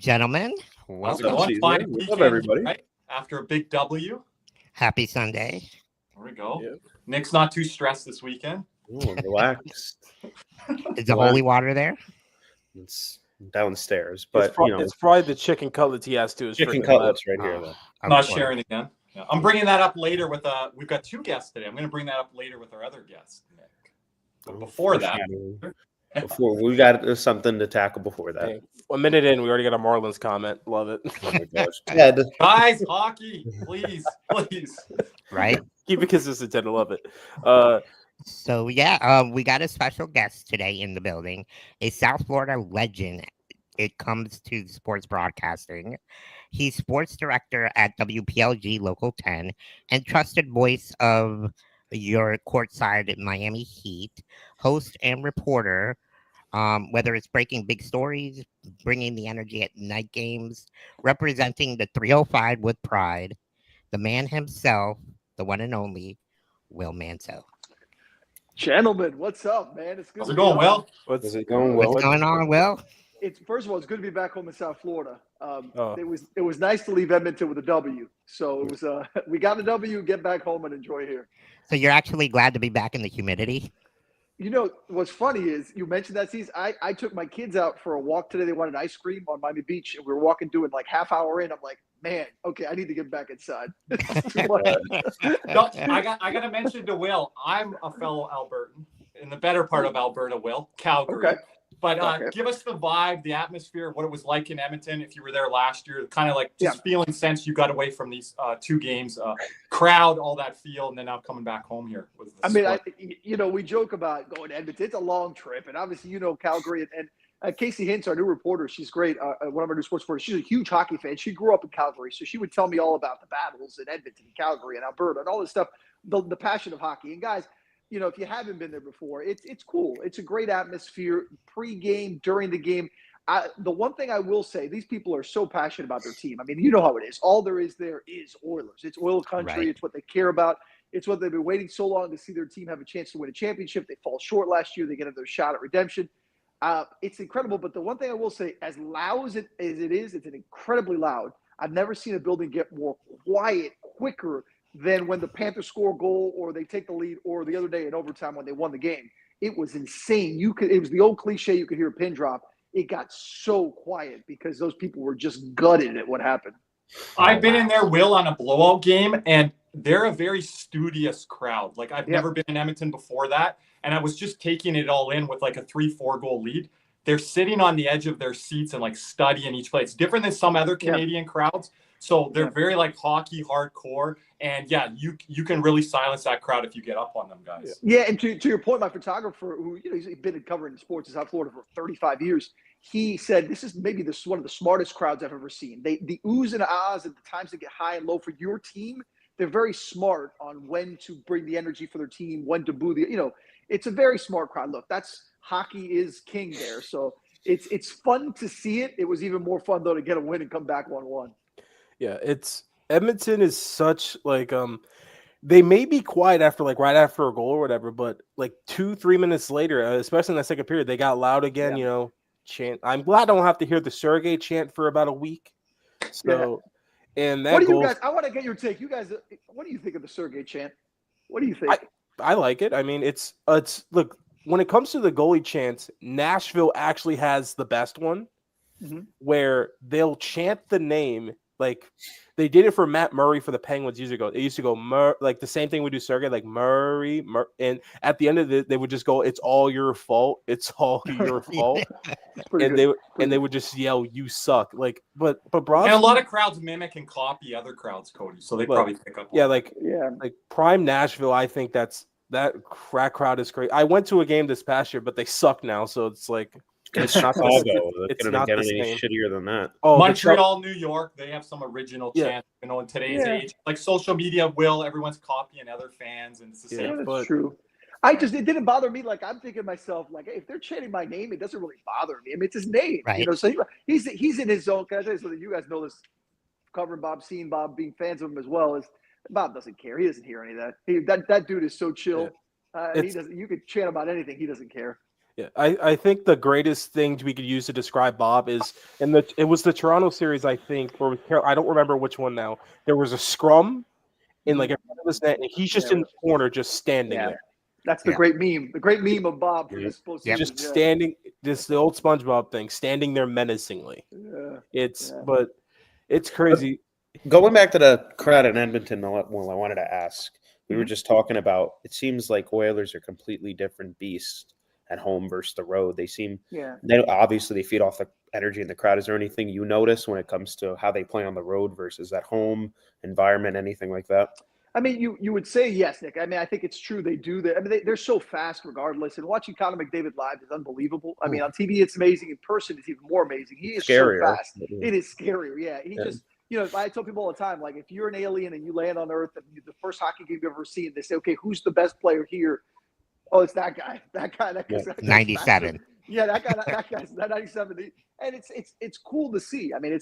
Gentlemen, How's it welcome. going? Fine weekend, everybody. right? After a big W. Happy Sunday. There we go. Yep. Nick's not too stressed this weekend. Ooh, relax. Is the holy water there? It's downstairs, but it's probably the chicken cutlets he has to his chicken freaking cutlets right here. Oh, Though. of Not course. sharing again. Yeah. I'm bringing that up later with we've got two guests today. I'm going to bring that up later with our other guest, Nick. But before that, before we got something to tackle before that. Hey, a minute in, we already got a Marlins comment. Love it. Oh my gosh, Ted. guys, hockey, please. Right? Keep it consistent, Ted. I love it. So, we got a special guest today in the building, a South Florida legend. It comes to sports broadcasting. He's sports director at WPLG Local 10 and trusted voice of your courtside Miami Heat, host and reporter, whether it's breaking big stories, bringing the energy at night games, representing the 305 with pride, the man himself, the one and only, Will Manso. Gentlemen, what's up, man? It's good. How's it going, Will? Is it going well? What's going on, Will? It's first of all, it's good to be back home in South Florida. It was nice to leave Edmonton with a W. So it was we got a W, get back home and enjoy here. So you're actually glad to be back in the humidity? You know what's funny is you mentioned that, season. I took my kids out for a walk today. They wanted ice cream on Miami Beach, and we were walking, doing like half hour in. I'm like, man, okay, I need to get back inside. No, I got to mention to Will, I'm a fellow Albertan in the better part of Alberta, Will, Calgary. Okay. But give us the vibe, the atmosphere, what it was like in Edmonton if you were there last year, kind of like just feeling sense you got away from these two games, crowd, all that feel, and then now coming back home here. We joke about going to Edmonton. It's a long trip, and obviously, Calgary. And Casey Hintz, our new reporter, she's great, one of our new sports reporters. She's a huge hockey fan. She grew up in Calgary, so she would tell me all about the battles in Edmonton, Calgary, and Alberta, and all this stuff, the passion of hockey. And guys, if you haven't been there before, it's cool. It's a great atmosphere pre-game, during the game. The one thing I will say, these people are so passionate about their team. I mean, you know how it is. All there is Oilers. It's oil country. Right. It's what they care about. It's what they've been waiting so long to see their team have a chance to win a championship. They fall short last year. They get another shot at redemption. It's incredible. But the one thing I will say, as loud as it is, it's incredibly loud. I've never seen a building get more quiet quicker than when the Panthers score a goal or they take the lead, or the other day in overtime when they won the game. It was insane. It was the old cliche, you could hear a pin drop. It got so quiet because those people were just gutted at what happened. I've been in there, Will, on a blowout game, and they're a very studious crowd. Like, I've never been in Edmonton before that, and I was just taking it all in with like a 3-4 goal lead. They're sitting on the edge of their seats and like studying each play. It's different than some other Canadian crowds. So they're very like hockey hardcore. And you can really silence that crowd if you get up on them, guys. Yeah, and to your point, my photographer, who he's been covering sports in South Florida for 35 years, he said this is maybe one of the smartest crowds I've ever seen. The oohs and ahs at the times they get high and low for your team, they're very smart on when to bring the energy for their team, when to boo it's a very smart crowd. Look, hockey is king there. So it's fun to see it. It was even more fun though to get a win and come back 1-1. Yeah, Edmonton is such like they may be quiet after right after a goal or whatever, but like 2-3 minutes later, especially in the second period, they got loud again. Chant. I'm glad I don't have to hear the Sergei chant for about a week. So, and that what do you guys? I want to get your take. You guys, what do you think of the Sergei chant? What do you think? I like it. I mean, it's look, when it comes to the goalie chants, Nashville actually has the best one, where they'll chant the name. Like they did it for Matt Murray for the Penguins years ago. They used to go like the same thing we do Sergei, like Murray, and at the end of it, they would just go, "It's all your fault. It's all your fault," and they would just yell, "You suck!" Like, but Brodsky, and a lot of crowds mimic and copy other crowds, Cody. So they probably pick up. Like prime Nashville. I think that crowd is great. I went to a game this past year, but they suck now. So it's like. It's not it's not get any shittier than that. Oh, Montreal, New York, they have some original chants. In today's age, like social media, everyone's copying other fans, and it's the same. That's true. It didn't bother me. Like I'm thinking to myself, like, hey, if they're chanting my name, it doesn't really bother me. I mean, it's his name, right? So he's in his zone. Can I tell you so that you guys know this? Covering Bob, seeing Bob, being fans of him as well. Is Bob doesn't care. He doesn't hear any of that. That dude is so chill. He doesn't. You could chant about anything. He doesn't care. Yeah, I think the greatest thing we could use to describe Bob is it was the Toronto series, I think, or I don't remember which one now. There was a scrum in like in front of his net, and he's just in the corner, just standing there. That's the great meme. The great meme of Bob from this postseason. Just standing, just the old SpongeBob thing, standing there menacingly. But it's crazy. Going back to the crowd in Edmonton, I wanted to ask. We were just talking about. It seems like Oilers are completely different beasts at home versus the road. They seem. They obviously feed off the energy in the crowd. Is there anything you notice when it comes to how they play on the road versus at home environment, anything like that? I mean, you would say yes, Nick. I mean, I think it's true. They do that. I mean, they're so fast regardless. And watching Connor McDavid live is unbelievable. I mean, on TV, it's amazing. In person, it's even more amazing. He is scarier. So fast. It is scarier. Yeah. He just, I tell people all the time, like, if you're an alien and you land on Earth and the first hockey game you've ever seen, they say, okay, who's the best player here? Oh, it's that guy. That guy's 97. Yeah, that guy's 97. And it's cool to see. I mean,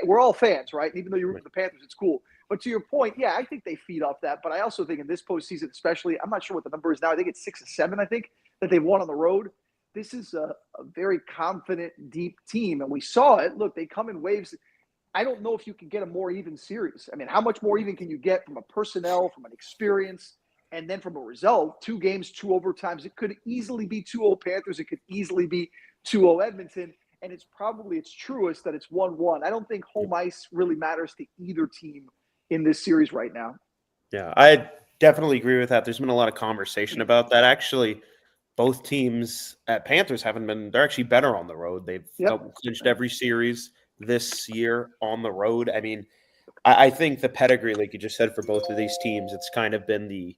we're all fans, right? And even though you root for the Panthers, it's cool. But to your point, yeah, I think they feed off that. But I also think in this postseason, especially, I'm not sure what the number is now. I think it's 6 or 7, I think, that they've won on the road. This is a very confident, deep team. And we saw it. Look, they come in waves. I don't know if you can get a more even series. I mean, how much more even can you get from a personnel, from an experience, and then from a result? 2 games, 2 overtimes. It could easily be 2-0 Panthers. It could easily be 2-0 Edmonton. And it's probably its truest that it's 1-1. I don't think home ice really matters to either team in this series right now. Yeah, I definitely agree with that. There's been a lot of conversation about that. Actually, both teams at Panthers they're actually better on the road. They've clinched every series this year on the road. I mean, I think the pedigree, like you just said, for both of these teams, it's kind of been the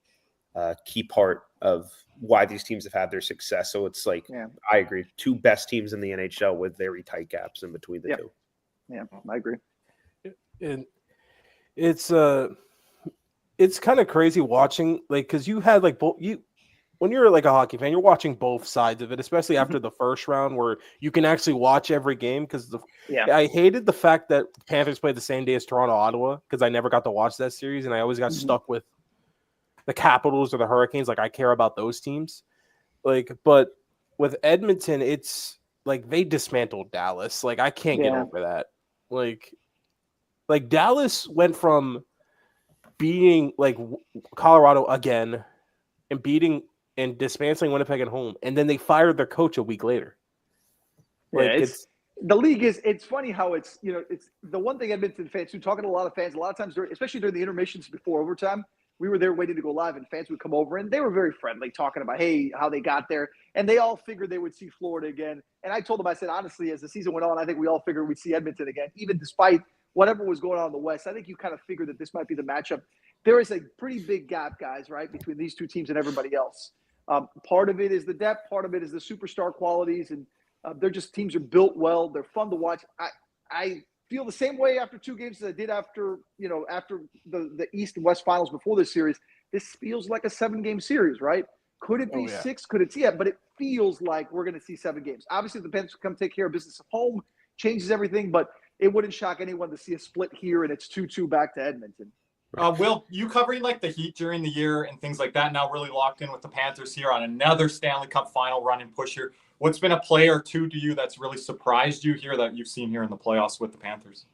key part of why these teams have had their success. So it's like, I agree, 2 best teams in the NHL with very tight gaps in between the two. Yeah, I agree. And it's kind of crazy watching, like, because you had like when you're like a hockey fan, you're watching both sides of it, especially after the first round where you can actually watch every game. Because I hated the fact that the Panthers played the same day as Toronto, Ottawa, because I never got to watch that series, and I always got stuck with the Capitals or the Hurricanes. Like, I care about those teams. Like, but with Edmonton, it's like they dismantled Dallas. Like, I can't get over that. Like Dallas went from beating like Colorado again and beating and dismantling Winnipeg at home, and then they fired their coach a week later. Like, the league it's funny how it's the one thing Edmonton fans who talking to a lot of fans, a lot of times especially during the intermissions before overtime, we were there waiting to go live and fans would come over and they were very friendly talking about, hey, how they got there. And they all figured they would see Florida again. And I told them, I said, honestly, as the season went on, I think we all figured we'd see Edmonton again, even despite whatever was going on in the West. I think you kind of figured that this might be the matchup. There is a pretty big gap, guys, right, between these 2 teams and everybody else. Part of it is the depth. Part of it is the superstar qualities. And they're just teams are built well. They're fun to watch. I feel the same way after 2 games as I did after the East and West finals before this series. This feels like a 7-game series, right? Could it be 6? Could it? Yeah, but it feels like we're going to see 7 games. Obviously, the Panthers come take care of business at home, changes everything, but it wouldn't shock anyone to see a split here and it's 2-2 back to Edmonton. Will, you covering like the Heat during the year and things like that, now really locked in with the Panthers here on another Stanley Cup Final run and push here. What's been a player or 2 to you that's really surprised you here that you've seen here in the playoffs with the Panthers?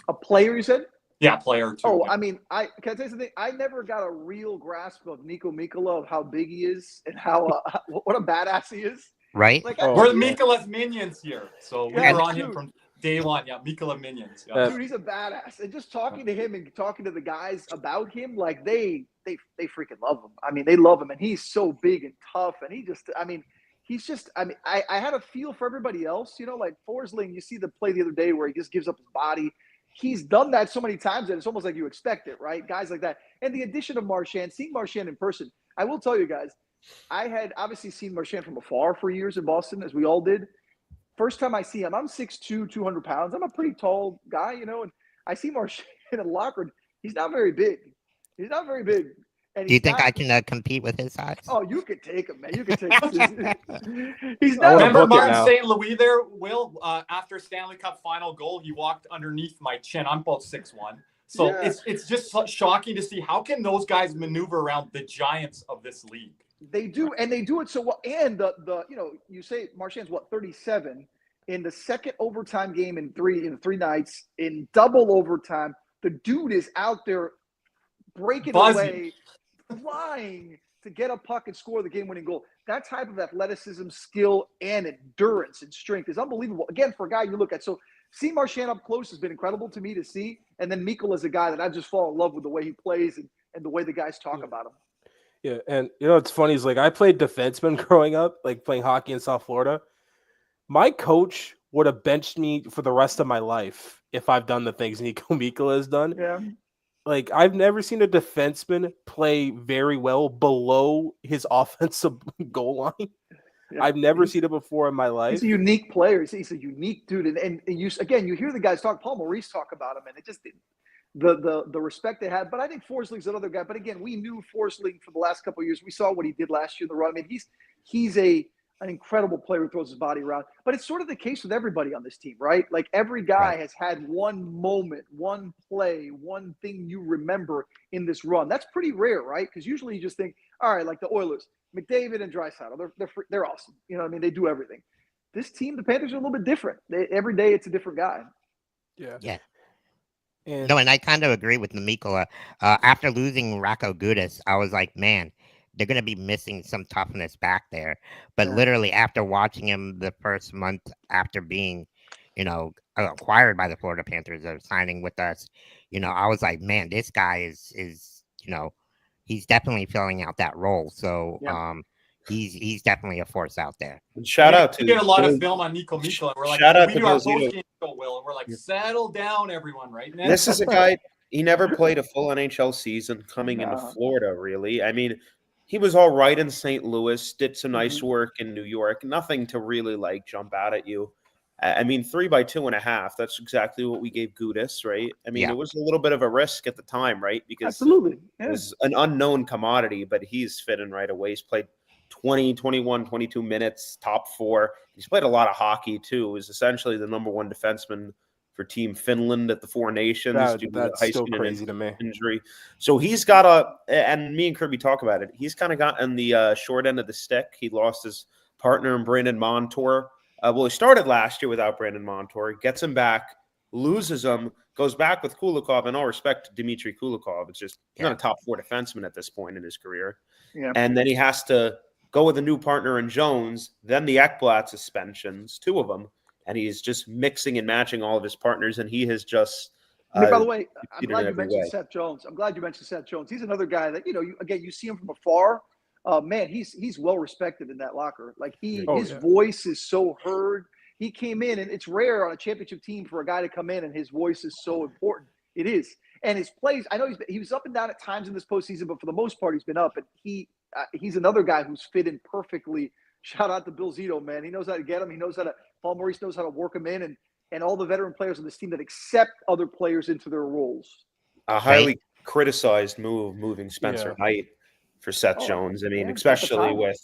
A player, you said? Yeah, player or 2. Oh, I mean, can I tell you something? I never got a real grasp of Nico Mikkola, of how big he is and how what a badass he is. Right? Like, we're Mikkola's minions here, so we were on him from day one. Yeah, Mikkola minions. Yeah. Dude, he's a badass. And just talking to him and talking to the guys about him, like they freaking love him. I mean, they love him, and he's so big and tough, and I had a feel for everybody else, like Forsling. You see the play the other day where he just gives up his body. He's done that so many times that it's almost like you expect it, right? Guys like that. And the addition of Marchand, seeing Marchand in person, I will tell you guys, I had obviously seen Marchand from afar for years in Boston, as we all did. First time I see him, I'm 6'2", 200 pounds. I'm a pretty tall guy, and I see Marchand in a locker room. He's not very big. And do you think I can compete with his size? Oh, you could take him, man. You could take him. He's not. Remember book it Martin now. St. Louis there, Will? After Stanley Cup Final goal, he walked underneath my chin. I'm about 6'1". So it's just shocking to see how can those guys maneuver around the giants of this league. They do, and they do it so well. And you say Marchand's 37 in the second overtime game in three nights in double overtime. The dude is out there breaking away, flying to get a puck and score the game-winning goal. That type of athleticism, skill, and endurance and strength is unbelievable. Again, for a guy you look at. So seeing Marchand up close has been incredible to me to see. And then Mikkel is a guy that I've just fallen in love with the way he plays and the way the guys talk about him. Yeah, and what's funny is I played defenseman growing up, playing hockey in South Florida. My coach would have benched me for the rest of my life if I've done the things Nico Mikkel has done. Yeah. I've never seen a defenseman play very well below his offensive goal line. Yeah. I've never seen it before in my life. He's a unique player. He's a unique dude. And you hear the guys talk, Paul Maurice talk about him, and it just the respect they have. But I think Forsling's another guy. But again, we knew Forsling for the last couple of years. We saw what he did last year in the run. I mean, he's an incredible player who throws his body around. But it's sort of the case with everybody on this team, right? Every guy has had one moment, one play, one thing you remember in this run. That's pretty rare, right? Because usually you just think, all right, like the Oilers, McDavid and Draisaitl, they're awesome. You know what I mean? They do everything. This team, the Panthers, are a little bit different. Every day it's a different guy. Yeah. And I kind of agree with Mikkola. After losing Rocco Gudis, I was like, man, they're going to be missing some toughness back there. But literally after watching him the first month after being, acquired by the Florida Panthers or signing with us, I was like, man, this guy is he's definitely filling out that role. So he's definitely a force out there. And shout out to we get a lot of film on Nico Mikkola, and we're like, we do our post game so well, and we're like, settle down, everyone, right now. This is a guy. He never played a full NHL season coming into Florida. Really, I mean, he was all right in St. Louis. Did some nice work in New York. Nothing to really jump out at you. I mean, 3 by 2.5. That's exactly what we gave Gudis, right? I mean, it was a little bit of a risk at the time, right? Because it was an unknown commodity, but he's fitting right away. He's played 20, 21, 22 minutes, top 4. He's played a lot of hockey, too. He was essentially the number 1 defenseman for Team Finland at the Four Nations. That's still crazy to me. Injury. So he's got and me and Kirby talk about it, he's kind of gotten the short end of the stick. He lost his partner in Brandon Montour. He started last year without Brandon Montour, gets him back, loses him, goes back with Kulikov. And all respect to Dmitry Kulikov, it's just not a top 4 defenseman at this point in his career. Yeah. And then he has to go with a new partner in Jones, then the Ekblad suspensions, 2 of them. And he's just mixing and matching all of his partners, and he has just. By the way, I'm glad you mentioned Seth Jones. He's another guy that you see him from afar. Man, he's well respected in that locker. His voice is so heard. He came in, and it's rare on a championship team for a guy to come in and his voice is so important. It is, and his plays. I know he was up and down at times in this postseason, but for the most part, he's been up. And he's another guy who's fit in perfectly. Shout out to Bill Zito, man. He knows how to get him. He knows how to. Paul Maurice knows how to work him in, and all the veteran players on this team that accept other players into their roles. A highly criticized moving Spencer Knight for Seth Jones. I mean, especially with.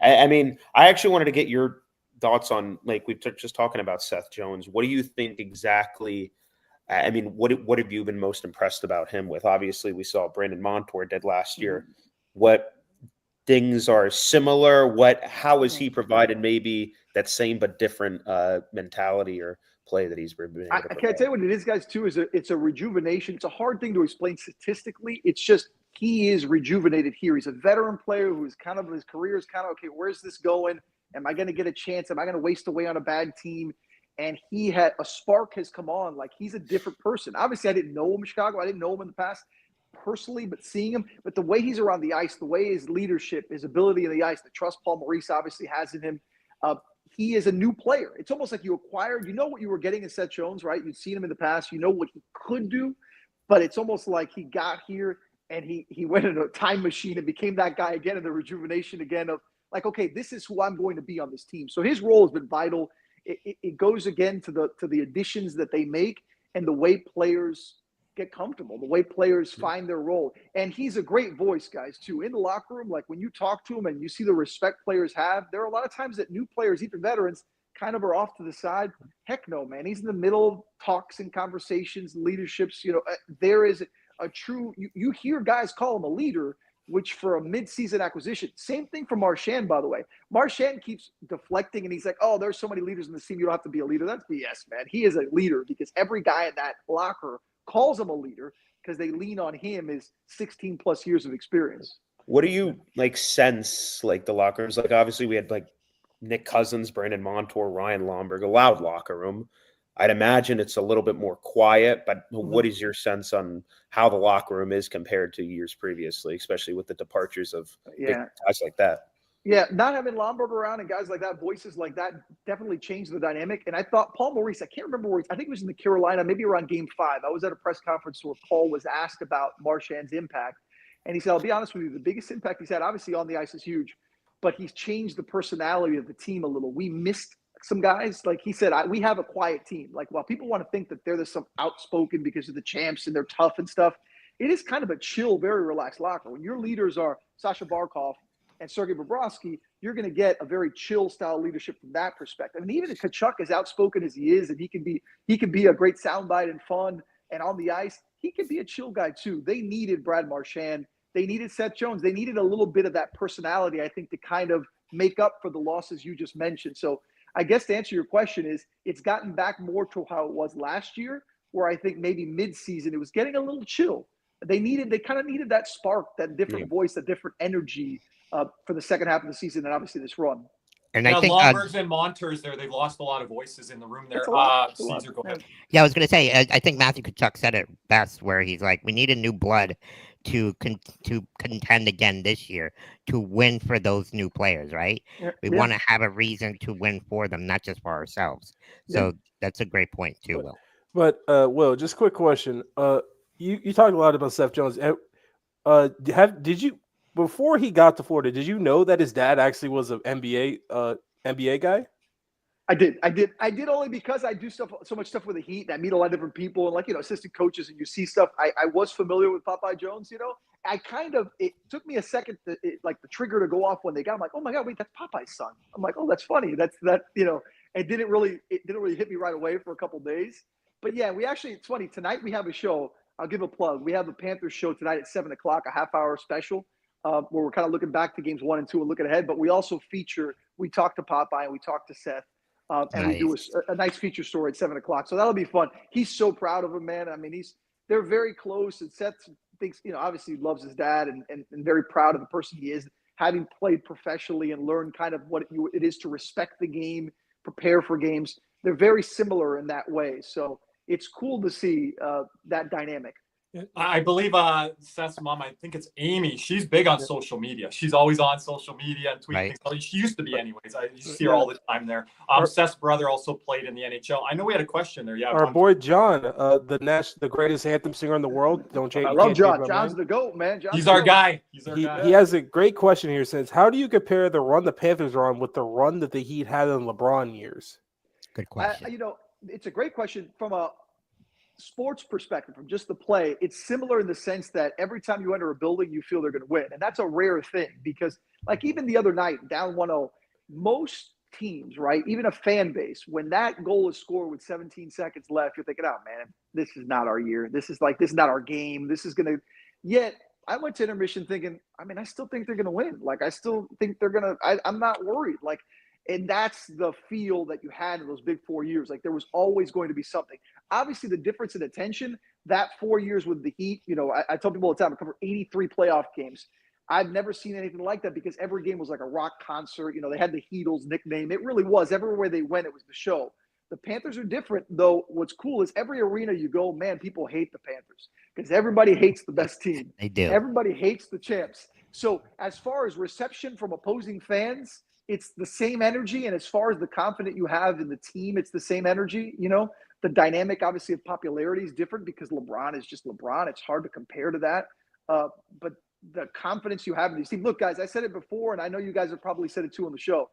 I mean, I actually wanted to get your thoughts on we were just talking about Seth Jones. What do you think exactly? I mean, what have you been most impressed about him with? Obviously, we saw Brandon Montour did last year. What things are similar? How has he provided maybe that same but different mentality or play that he's been able to I can't tell you what it is, guys, too, it's a rejuvenation. It's a hard thing to explain statistically. It's just he is rejuvenated here. He's a veteran player who's his career is okay, where's this going? Am I going to get a chance? Am I going to waste away on a bad team? And he had a spark has come on. He's a different person. Obviously, I didn't know him in Chicago. I didn't know him in the past personally, but seeing him, but the way he's around the ice, the way his leadership, his ability in the ice, the trust Paul Maurice obviously has in him, he is a new player. It's almost like you acquired, what you were getting in Seth Jones, right? You'd seen him in the past, what he could do, but it's almost like he got here and he went in a time machine and became that guy again, in the rejuvenation again of okay, this is who I'm going to be on this team. So his role has been vital. It goes again to the additions that they make and the way players get comfortable, the way players find their role. And he's a great voice, guys, too. In the locker room, when you talk to him and you see the respect players have, there are a lot of times that new players, even veterans, kind of are off to the side. Heck no, man. He's in the middle of talks and conversations, leaderships. There is a true – you hear guys call him a leader, which for a mid-season acquisition, same thing for Marchand, by the way. Marchand keeps deflecting, and he's like, oh, there's so many leaders in the team, you don't have to be a leader. That's BS, man. He is a leader because every guy in that locker calls him a leader because they lean on him his 16-plus years of experience. What do you sense the locker rooms? Obviously we had Nick Cousins, Brandon Montour, Ryan Lomberg, a loud locker room. I'd imagine it's a little bit more quiet, but what is your sense on how the locker room is compared to years previously, especially with the departures of big guys like that? Yeah, not having Lomberg around and guys like that, voices like that, definitely changed the dynamic. And I thought Paul Maurice, I can't remember where I think it was in the Carolina, maybe around Game 5. I was at a press conference where Paul was asked about Marchand's impact. And he said, I'll be honest with you, the biggest impact he's had, obviously on the ice, is huge, but he's changed the personality of the team a little. We missed some guys. Like he said, we have a quiet team. While people want to think that they're some outspoken because of the champs and they're tough and stuff, it is kind of a chill, very relaxed locker. When your leaders are Sasha Barkov and Sergei Bobrovsky, you're going to get a very chill style leadership from that perspective. And even if Tkachuk, as outspoken as he is, and he can be a great soundbite and fun and on the ice, he can be a chill guy too. They needed Brad Marchand. They needed Seth Jones. They needed a little bit of that personality, I think, to kind of make up for the losses you just mentioned. So I guess to answer your question is it's gotten back more to how it was last year, where I think maybe mid-season it was getting a little chill. They kind of needed that spark, that different voice, that different energy for the second half of the season, and obviously this run. And I think Lombergs and Monteurs there, they've lost a lot of voices in the room there. Caesar, go ahead. Yeah, I was going to say, I think Matthew Tkachuk said it best, where he's like, we need a new blood to contend again this year, to win for those new players, right? We want to have a reason to win for them, not just for ourselves. So that's a great point too, Will. But Will, just a quick question. You talked a lot about Seth Jones. Did you, before he got to Florida, did you know that his dad actually was an NBA guy? I did only because I do so much stuff with the Heat, and I meet a lot of different people and assistant coaches, and you see stuff. I was familiar with Popeye Jones, it took me a second the trigger to go off when they got him, like, oh my God, wait, that's Popeye's son. I'm like, oh, that's funny. It didn't really hit me right away for a couple of days. But yeah, it's funny. Tonight we have a show. I'll give a plug. We have the Panthers show tonight at 7:00, a half-hour special, where we're kind of looking back to games 1 and 2 and looking ahead. But we also we talk to Popeye and we talk to Seth. And we do a nice feature story at 7:00. So that'll be fun. He's so proud of him, man. I mean, they're very close, and Seth thinks, obviously loves his dad and very proud of the person he is, having played professionally and learned kind of what it is to respect the game, prepare for games. They're very similar in that way. So it's cool to see that dynamic. I believe Seth's mom, I think it's Amy. She's big on social media. She's always on social media and tweeting things. She used to be anyways. I see her all the time there. Seth's brother also played in the NHL. I know we had a question there. Yeah. Our boy John, the greatest anthem singer in the world. I love John. John's the GOAT, man. He's our guy. He has a great question here. Says, how do you compare the run the Panthers are on with the run that the Heat had in LeBron years? Good question. It's a great question from a sports perspective, from just the play. It's similar in the sense that every time you enter a building, you feel they're going to win. And that's a rare thing because, even the other night, down 1-0, most teams, right, even a fan base, when that goal is scored with 17 seconds left, you're thinking, oh, man, this is not our year. This is not our game. This is going to – yet I went to intermission thinking, I still think they're going to win. I still think they're going to – I'm not worried. And that's the feel that you had in those big 4 years. There was always going to be something. Obviously, the difference in attention, that 4 years with the Heat, I tell people all the time, I covered 83 playoff games. I've never seen anything like that because every game was like a rock concert. They had the Heatles nickname. It really was. Everywhere they went, it was the show. The Panthers are different, though. What's cool is every arena you go, man, people hate the Panthers because everybody hates the best team. They do. Everybody hates the champs. So as far as reception from opposing fans, it's the same energy. And as far as the confidence you have in the team, it's the same energy. The dynamic, obviously, of popularity is different because LeBron is just LeBron. It's hard to compare to that. But the confidence you have in these teams. Look, guys, I said it before, and I know you guys have probably said it too on the show.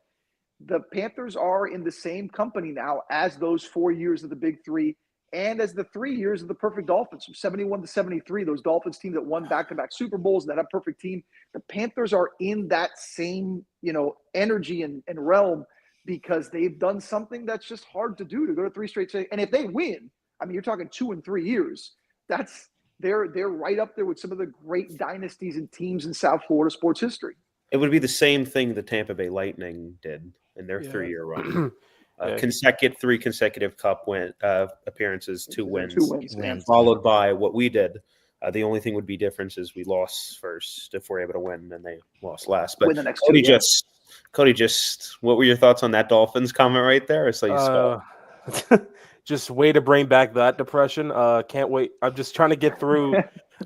The Panthers are in the same company now as those 4 years of the Big Three and as the 3 years of the perfect Dolphins from 71 to 73, those Dolphins teams that won back-to-back Super Bowls, that had a perfect team. The Panthers are in that same, energy and realm because they've done something that's just hard to do, to go to 3 straight. And if they win, you're talking 2 and 3 years. they're right up there with some of the great dynasties and teams in South Florida sports history. It would be the same thing the Tampa Bay Lightning did in their 3-year run. Three consecutive Cup appearances, 2 wins, followed by what we did. The only thing would be difference is we lost first if we're able to win, and they lost last. But the next Cody, what were your thoughts on that Dolphins comment right there? It's like just way to bring back that depression. Can't wait. I'm just trying to get through.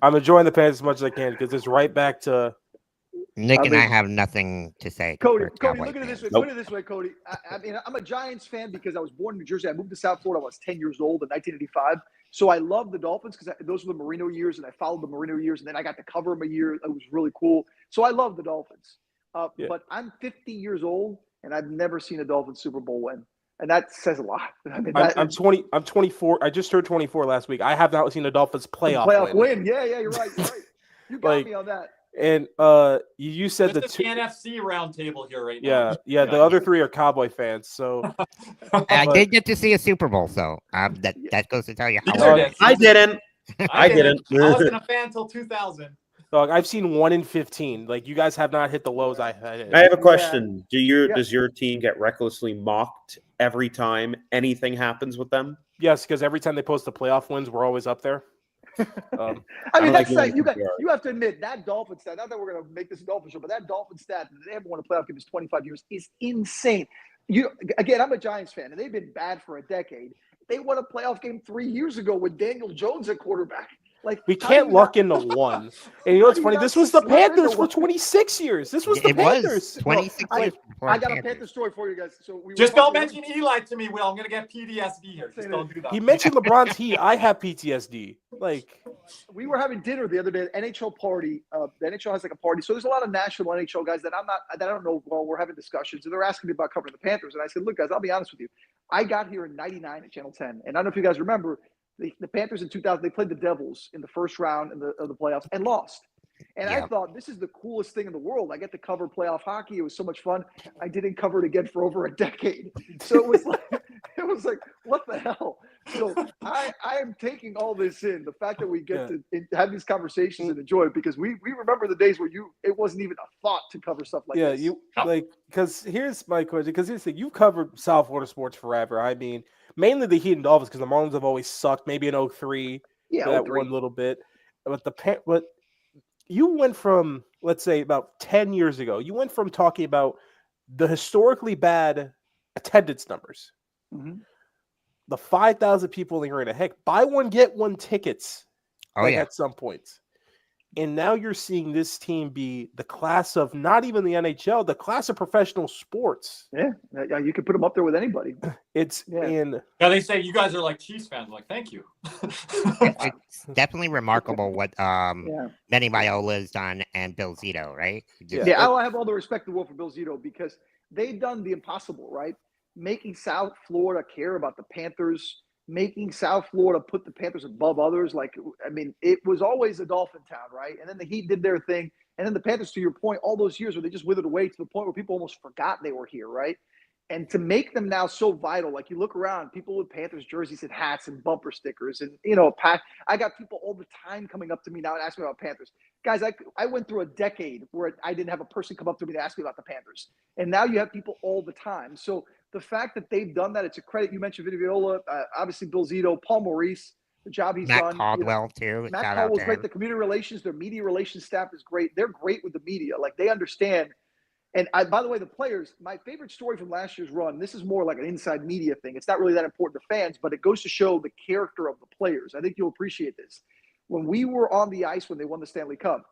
I'm enjoying the Panthers as much as I can because it's right back to. Nick and I have nothing to say. Cody, look at it this way. Put it this way, Cody. I mean, I'm a Giants fan because I was born in New Jersey. I moved to South Florida. I was 10 years old in 1985. So I love the Dolphins because those were the Marino years, and I followed the Marino years, and then I got to cover them a year. It was really cool. So I love the Dolphins. But I'm 50 years old, and I've never seen a Dolphins Super Bowl win. And that says a lot. I mean, I'm 20. I'm 24. I just turned 24 last week. I have not seen a Dolphins playoff win. Yeah, you're right. You got me on that. And you said the NFC roundtable here right now. Yeah. The other 3 are Cowboy fans. So I did get to see a Super Bowl, so that goes to tell you how. I didn't. I wasn't a fan until 2000. Dog, I've seen 1 in 15. Like you guys have not hit the lows I had. I have a question. Does your team get recklessly mocked every time anything happens with them? Yes, because every time they post the playoff wins, we're always up there. I mean, that's like you have to admit that Dolphin stat. Not that we're going to make this a Dolphin show, but that Dolphin stat that they haven't won a playoff game in 25 years is insane. I'm a Giants fan, and they've been bad for a decade. They won a playoff game 3 years ago with Daniel Jones at quarterback. Like we can't luck into one. And you know what's funny? This was the Panthers for 26 years. This was the Panthers. 26 years. I got a Panther story for you guys. So just don't mention Eli to me, Will. I'm going to get PTSD here. Just don't do that. He mentioned LeBron's Heat. I have PTSD. Like we were having dinner the other day, NHL party. The NHL has like a party. So there's a lot of national NHL guys that I don't know. Well, we're having discussions, and they're asking me about covering the Panthers. And I said, look, guys, I'll be honest with you. I got here in '99 at Channel 10, and I don't know if you guys remember. The Panthers in 2000, they played the Devils in the first round of the playoffs and lost. And I thought, this is the coolest thing in the world. I get to cover playoff hockey. It was so much fun. I didn't cover it again for over a decade. So it was like, what the hell? So I am taking all this in. The fact that we get to have these conversations and enjoy it because we remember the days where it wasn't even a thought to cover stuff like this. Because here's my question. Because here's the thing. You've covered South Florida sports forever. I mean, mainly the Heat and Dolphins because the Marlins have always sucked. Maybe in 03, that 03. one little bit. But you went from, let's say, about 10 years ago. You went from talking about the historically bad attendance numbers, the 5,000 people in the arena. Heck, buy one get one tickets. At some points. And now you're seeing this team be the class of not even the NHL, the class of professional sports. Yeah, you can put them up there with anybody. And they say you guys are like Chiefs fans. Like, thank you. It's definitely remarkable what Benny Viola has done and Bill Zito, right? I have all the respect in the world for Bill Zito because they've done the impossible, right? Making South Florida care about the Panthers. Making South Florida put the Panthers above others. Like, I mean, it was always a Dolphin town, right? And then the Heat did their thing. And then the Panthers, to your point, all those years where they just withered away to the point where people almost forgot they were here, right? And to make them now so vital, like you look around, people with Panthers jerseys and hats and bumper stickers. And, I got people all the time coming up to me now and asking me about Panthers. Guys, I went through a decade where I didn't have a person come up to me to ask me about the Panthers. And now you have people all the time. So the fact that they've done that, it's a credit. You mentioned Vinny Viola, obviously Bill Zito, Paul Maurice, the job he's done. Matt Caldwell, too. Matt Caldwell's great. The community relations, their media relations staff is great. They're great with the media. Like, they understand. And by the way, the players, my favorite story from last year's run, this is more like an inside media thing. It's not really that important to fans, but it goes to show the character of the players. I think you'll appreciate this. When we were on the ice when they won the Stanley Cup,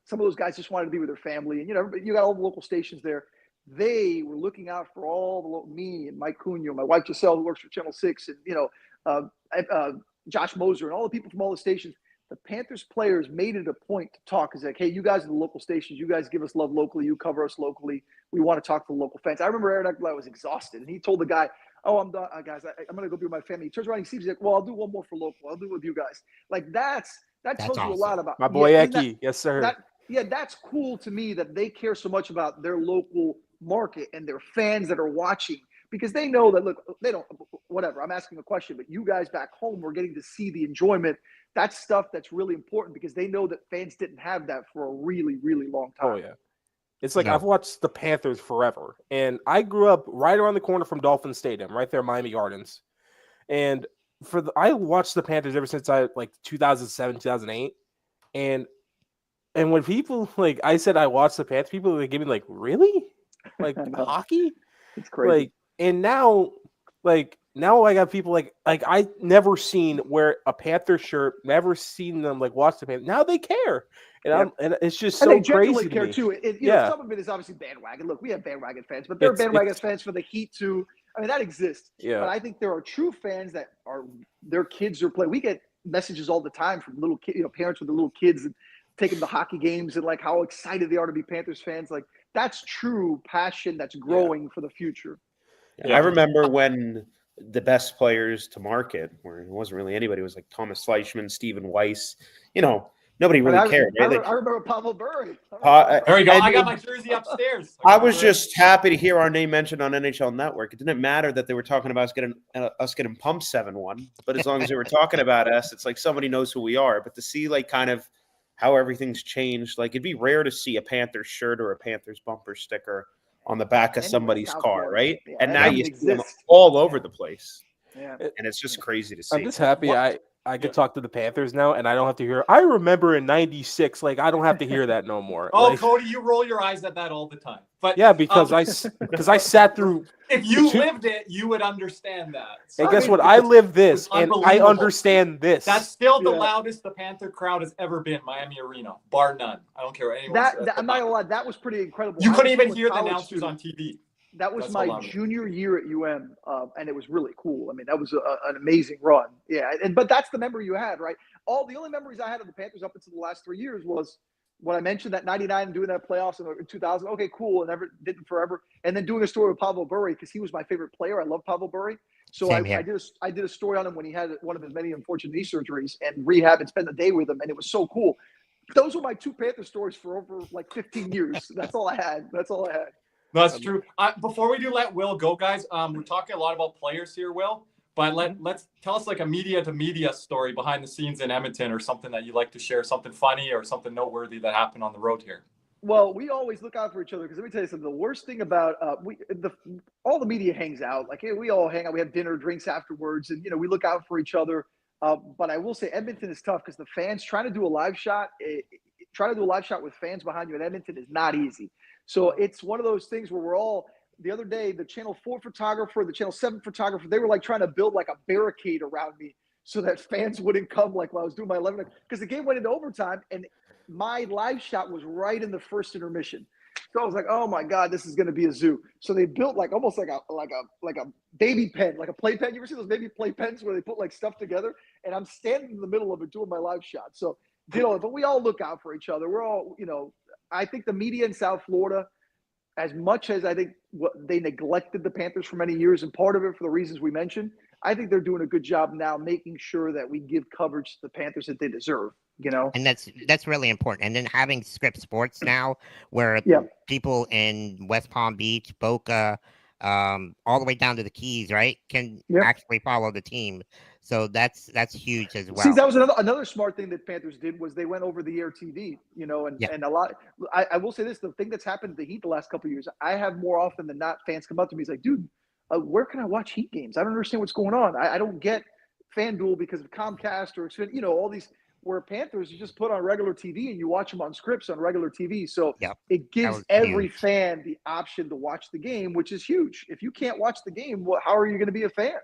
some of those guys just wanted to be with their family. And, you got all the local stations there. They were looking out for all me and Mike Cunha, my wife Giselle, who works for Channel 6, and Josh Moser and all the people from all the stations. The Panthers players made it a point to talk. It's like, hey, you guys in the local stations, you guys give us love locally, you cover us locally. We want to talk to the local fans. I remember Aaron Eckblad was exhausted, and he told the guy, "Oh, I'm done, guys. I'm going to go be with my family." He turns around, he sees, he's like, "Well, I'll do one more for local. I'll do it with you guys." Like that tells awesome. You a lot about my boy Ecky. Yes, sir. That's cool to me that they care so much about their local market and their fans that are watching. because they know that, look, they don't, whatever, I'm asking a question, but you guys back home were getting to see the enjoyment. That's stuff that's really important because they know that fans didn't have that for a really, really long time. Oh, yeah. It's like I've watched the Panthers forever, and I grew up right around the corner from Dolphin Stadium, right there, Miami Gardens. And I watched the Panthers ever since 2007, 2008. And when people I said I watched the Panthers, people would give me like, really? Like hockey? It's crazy. And now I got people I never seen wear a Panther shirt, never seen them watch the Panthers. Now they care. And it's just so they crazy genuinely to care me. too. Some of it is obviously bandwagon. Look, we have bandwagon fans, but they're bandwagon fans for the Heat too. I mean, that exists. Yeah. But I think there are true fans that are their kids are playing. We get messages all the time from little kids, parents with the little kids and taking the hockey games and how excited they are to be Panthers fans. Like that's true passion that's growing for the future. Yeah. I remember when the best players to market, where it wasn't really anybody, it was like Thomas Fleischman, Stephen Weiss. Nobody really cared. Right? I remember Pavel Bure. There you go. I got my jersey upstairs. I was just happy to hear our name mentioned on NHL Network. It didn't matter that they were talking about us getting pumped 7-1, but as long as they were talking about us, it's like somebody knows who we are. But to see kind of how everything's changed, it'd be rare to see a Panthers shirt or a Panthers bumper sticker on the back of somebody's car, right? Yeah, and now you see them all over the place. Yeah. And it's just crazy to see. I'm just happy I could talk to the Panthers now, and I don't have to hear. I remember in '96, I don't have to hear that no more. Oh, Cody, you roll your eyes at that all the time. But yeah, because I sat through. If you lived it, you would understand that. So, and guess what? I live this, and I understand this. That's still the loudest the Panther crowd has ever been, Miami Arena, bar none. I don't care what anyone says. I'm not gonna lie, that was pretty incredible. You couldn't even hear the announcers on TV. That was my junior year at UM, and it was really cool. I mean, that was an amazing run. Yeah, but that's the memory you had, right? The only memories I had of the Panthers up until the last 3 years was when I mentioned that 99 and doing that playoffs in 2000. Okay, cool, and never did it forever. And then doing a story with Pavel Bure because he was my favorite player. I love Pavel Bure. So I did a story on him when he had one of his many unfortunate knee surgeries and rehab and spent the day with him, and it was so cool. Those were my two Panther stories for over 15 years. That's all I had. No, that's true. Before we do let Will go, guys, we're talking a lot about players here, Will. But let's tell us a media to media story behind the scenes in Edmonton or something that you'd like to share, something funny or something noteworthy that happened on the road here. Well, we always look out for each other because let me tell you something. The worst thing about all the media hangs out. We all hang out. We have dinner, drinks afterwards, and we look out for each other. But I will say Edmonton is tough because the fans trying to do a live shot with fans behind you in Edmonton is not easy. So it's one of those things where we're all the other day, the Channel 4 photographer, the Channel 7 photographer, they were trying to build a barricade around me so that fans wouldn't come while I was doing my 11 because the game went into overtime and my live shot was right in the first intermission. So I was like, oh my God, this is going to be a zoo. So they built almost like a baby pen, like a play pen. You ever see those baby play pens where they put stuff together? And I'm standing in the middle of it doing my live shot. So but we all look out for each other. We're all, I think the media in South Florida, as much as I think they neglected the Panthers for many years, and part of it for the reasons we mentioned, I think they're doing a good job now making sure that we give coverage to the Panthers that they deserve, And that's really important. And then having Script Sports now, where people in West Palm Beach, Boca, all the way down to the Keys, right, can actually follow the team. So that's huge as well. See, that was another smart thing that Panthers did was they went over the air TV, and a lot. I will say this: the thing that's happened to the Heat the last couple of years, I have more often than not fans come up to me, he's like, dude, where can I watch Heat games? I don't understand what's going on. I don't get FanDuel because of Comcast or all these. Where Panthers, you just put on regular TV and you watch them on scripts on regular TV. So it gives every fan the option to watch the game, which is huge. If you can't watch the game, how are you going to be a fan?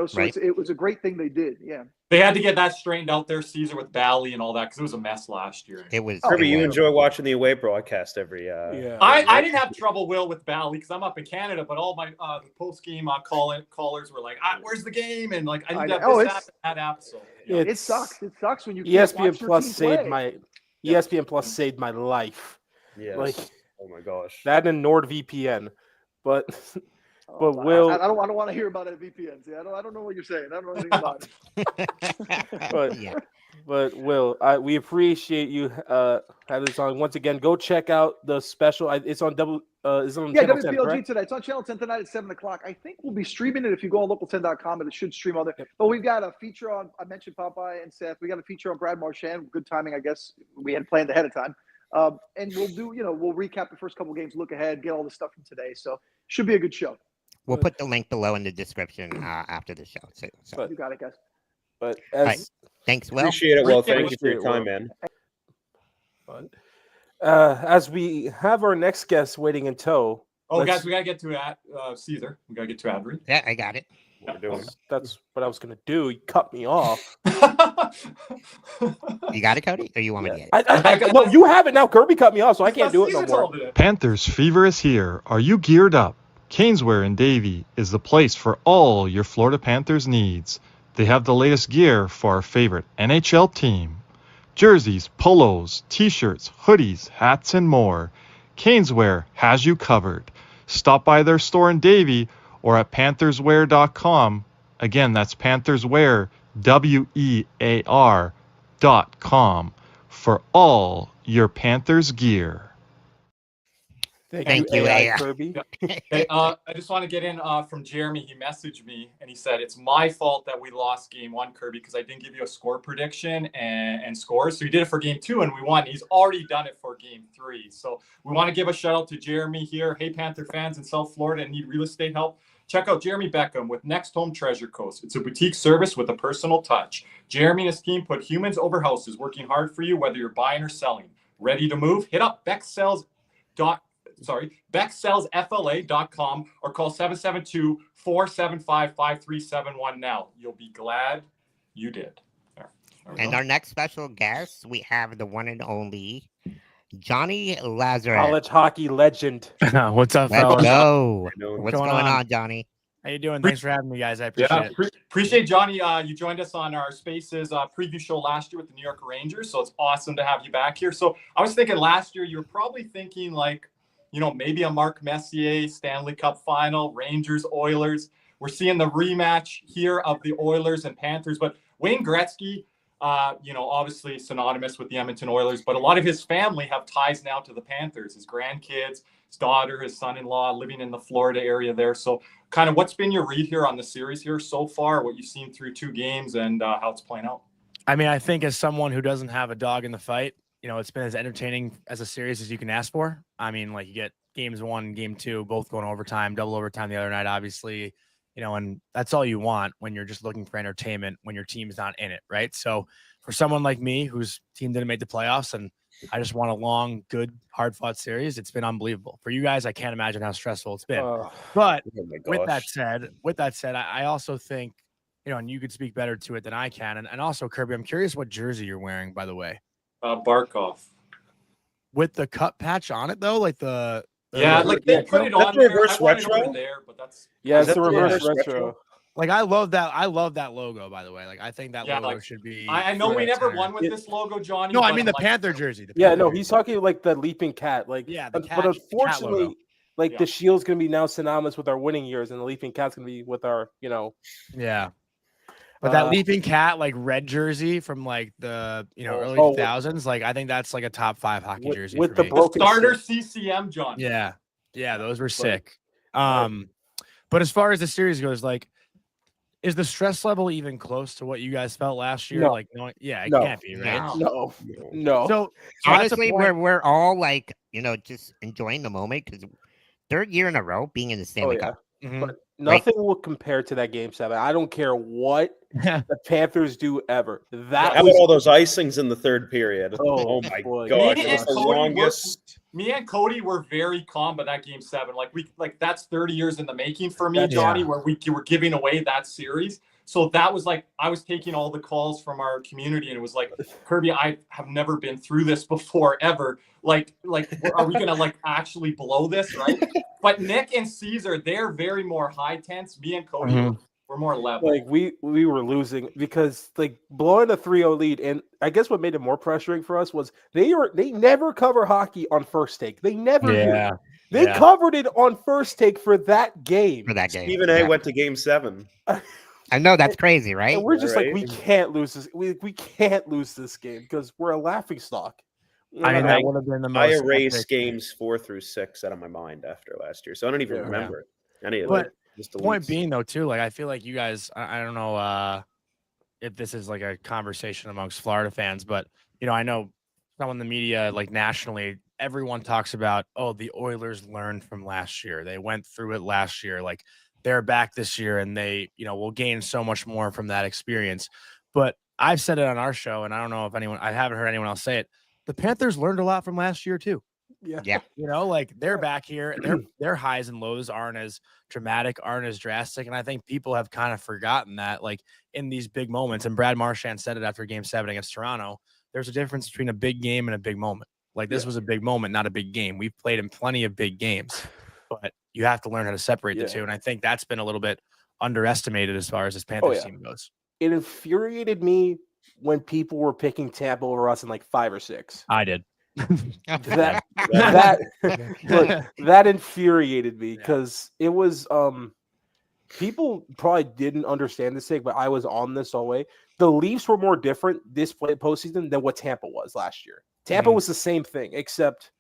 So it was a great thing they did. Yeah. They had to get that straightened out there, Caesar, with Bally and all that, because it was a mess last year. It was. You enjoy watching the away broadcast every. I didn't have trouble, Will, with Bally because I'm up in Canada, but all my post game callers were like, "Where's the game?" And I need to have this app, that app. So it sucks. It sucks when you ESPN Plus saved ESPN Plus saved my life. Yeah. Oh my gosh. That and NordVPN, but. But I don't want to hear about it at VPNs. I don't know what you're saying. I don't know anything about it. But Will, we appreciate you having this on. Once again, go check out the special. It's on it's on Channel 10, WPLG correct? tonight. It's on Channel 10 tonight at 7 o'clock. I think we'll be streaming it if you go on local10.com, and it should stream on there. But we've got a feature on, I mentioned Popeye and Seth. We got a feature on Brad Marchand. Good timing, I guess. We had planned ahead of time. And we'll we'll recap the first couple games, look ahead, get all the stuff from today. So should be a good show. We'll put the link below in the description after the show. So. You got it, guys. But Thanks, Will. Appreciate it, Will. Thank you for your time, man. But, as we have our next guest waiting in tow. Guys, we gotta get to Caesar. We gotta get to Adri. Yeah, I got it. That's what I was gonna do. You cut me off. You got it, Cody? Or you want me to get it? No, you have it now. Kirby cut me off, so I can't do it no more. Panthers fever is here. Are you geared up? Caneswear in Davie is the place for all your Florida Panthers needs. They have the latest gear for our favorite NHL team. Jerseys, polos, t-shirts, hoodies, hats, and more. Caneswear has you covered. Stop by their store in Davie or at pantherswear.com. Again, that's pantherswear, WEAR.com for all your Panthers gear. Thank you, AI. Kirby. Hey, I just want to get in from Jeremy. He messaged me and he said, it's my fault that we lost game 1, Kirby, because I didn't give you a score prediction and scores. So he did it for game 2 and we won. He's already done it for game 3. So we want to give a shout out to Jeremy here. Hey, Panther fans in South Florida and need real estate help? Check out Jeremy Beckham with Next Home Treasure Coast. It's a boutique service with a personal touch. Jeremy and his team put humans over houses, working hard for you, whether you're buying or selling. Ready to move? Hit up BeckSellsFLA.com or call 772-475-5371 now. You'll be glad you did. And our next special guest, we have the one and only Jonny Lazarus. College hockey legend. What's up, Let's fellas? go. What's What's going on, Johnny? How you doing? Thanks for having me, guys. I appreciate it. Appreciate Johnny. You joined us on our Spaces preview show last year with the New York Rangers, so it's awesome to have you back here. So I was thinking last year, you were probably thinking like, maybe a Mark Messier Stanley Cup Final, Rangers, Oilers. We're seeing the rematch here of the Oilers and Panthers, but Wayne Gretzky, obviously synonymous with the Edmonton Oilers, but a lot of his family have ties now to the Panthers, his grandkids, his daughter, his son-in-law living in the Florida area there. So kind of what's been your read here on the series here so far, what you've seen through 2 games and how it's playing out? I mean, I think as someone who doesn't have a dog in the fight, it's been as entertaining as a series as you can ask for. I mean, like you get games 1, game 2, both going overtime, double overtime the other night, obviously, and that's all you want when you're just looking for entertainment when your team's not in it, right? So for someone like me whose team didn't make the playoffs and I just want a long, good, hard-fought series, it's been unbelievable. For you guys, I can't imagine how stressful it's been. But with that said, I also think, and you could speak better to it than I can. And also, Kirby, I'm curious what jersey you're wearing, by the way. Barkov. With the cut patch on it, though, like they put it on there. I wanted it over there, but that's it's the reverse retro. Like I love that logo, by the way. Like I think that logo should be. I know we never won with this logo, Johnny. No, I mean the Panther jersey. He's talking like the leaping cat. Like but unfortunately, the shield's gonna be now synonymous with our winning years, and the leaping cat's gonna be with our, Yeah. But that leaping cat, like red jersey from like the early 2000s, like I think that's like a top 5 hockey jersey with the broken starter CCM, John. Yeah, those were sick. But as far as the series goes, like, is the stress level even close to what you guys felt last year? No. It can't be, right? No. So honestly, we're all like, just enjoying the moment because 3rd year in a row being in the Stanley Cup. Mm-hmm. But nothing will compare to that game 7. I don't care what the Panthers do ever. How about all those icings in the 3rd period? Oh my God. Me and Cody were very calm by that game 7. That's 30 years in the making for me, Johnny, where we were giving away that series. So that was like, I was taking all the calls from our community and it was like, Kirby, I have never been through this before ever. Like, are we going to actually blow this? Right. But Nick and Caesar, they're very more high tense. Me and Cody were more level. Like we were losing because blowing a 3-0 lead. And I guess what made it more pressuring for us was they never cover hockey on First Take. They never do. They covered it on First Take for that game. Stephen A went to game 7. I know that's crazy, right? And we're just like, Right. we can't lose this. We can't lose this game because we're a laughing stock. I mean, I- that would have been the I most erased epic. games 4 through 6 out of my mind after last year, so I don't even Yeah. remember any of But it. Just Point deletes. being, though, too, like I feel like you guys, I don't know if this is like a conversation amongst Florida fans, but I know some in the media, like nationally, everyone talks about, oh, the Oilers learned from last year. They went through it last year. Like they're back this year and they, will gain so much more from that experience. But I've said it on our show, and I don't know if I haven't heard anyone else say it. The Panthers learned a lot from last year too. Yeah. Like they're back here. Their highs and lows aren't as dramatic, aren't as drastic. And I think people have kind of forgotten that, like in these big moments, and Brad Marchand said it after game 7 against Toronto, there's a difference between a big game and a big moment. Like this was a big moment, not a big game. We've played in plenty of big games, but you have to learn how to separate the two. And I think that's been a little bit underestimated as far as this Panthers team goes. It infuriated me when people were picking Tampa over us in like 5 or 6. I did. That infuriated me because it was people probably didn't understand this thing, but I was on this all the way. The Leafs were more different this postseason than what Tampa was last year. Tampa was the same thing, except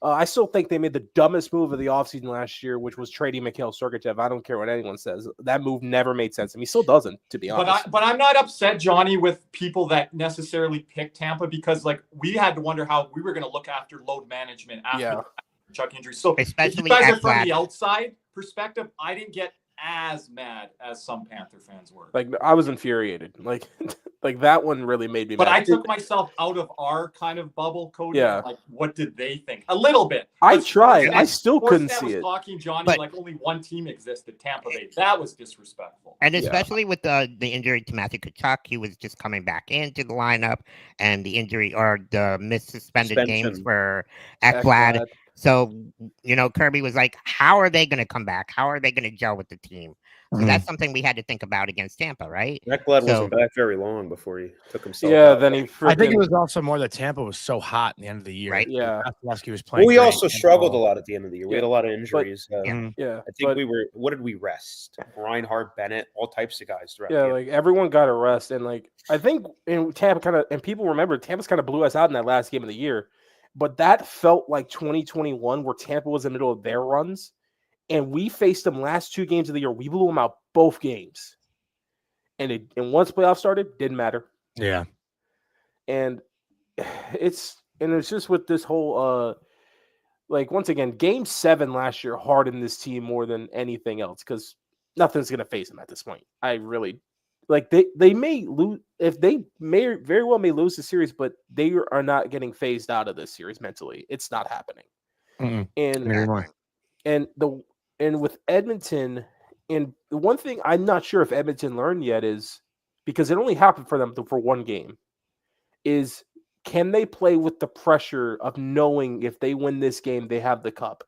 I still think they made the dumbest move of the offseason last year, which was trading Mikhail Sergachev. I don't care what anyone says. That move never made sense to me. Still doesn't, to be honest. But I'm not upset, Johnny, with people that necessarily picked Tampa because, like, we had to wonder how we were going to look after load management after the Chuck injury. So especially if you guys are from that the outside perspective, I didn't get as mad as some Panther fans were. Like I was infuriated. Like that one really made me But mad. I took myself out of our kind of bubble, Cody. Yeah. Like, what did they think? A little bit. I But tried. Sportsnet- I still couldn't Sportsnet see was it. talking, Johnny, But- like only one team existed, Tampa Bay. That was disrespectful. And especially with the injury to Matthew Tkachuk, he was just coming back into the lineup, and the injury or the missed suspended games Suspension. for Ekblad. So, Kirby was like, how are they going to come back? How are they going to gel with the team? So that's something we had to think about against Tampa, right? Ekblad So- wasn't back very long before he took himself Yeah, out. then he I think it freaking- was also more that Tampa was so hot in the end of the year. Right. Yeah. Vasilevsky was playing. Well, we great. also struggled a lot at the end of the year. We had a Yeah. lot of injuries. Yeah. I think we were. What did we rest? Reinhardt, Bennett, all types of guys throughout. Yeah, the like everyone got a rest, and like I think in Tampa kind of, and people remember Tampa's kind of blew us out in that last game of the year, but that felt like 2021 where Tampa was in the middle of their runs, and we faced them last 2 games of the year. We blew them out both games, and once playoffs started, didn't matter. Yeah. And it's just with this whole like once again, game 7 last year hardened this team more than anything else because nothing's gonna face them at this point. I really like they may lose if they may very well may lose the series, but they are not getting phased out of this series mentally. It's not happening. And with Edmonton, and the one thing I'm not sure if Edmonton learned yet is because it only happened for them for one game, is can they play with the pressure of knowing if they win this game, they have the cup?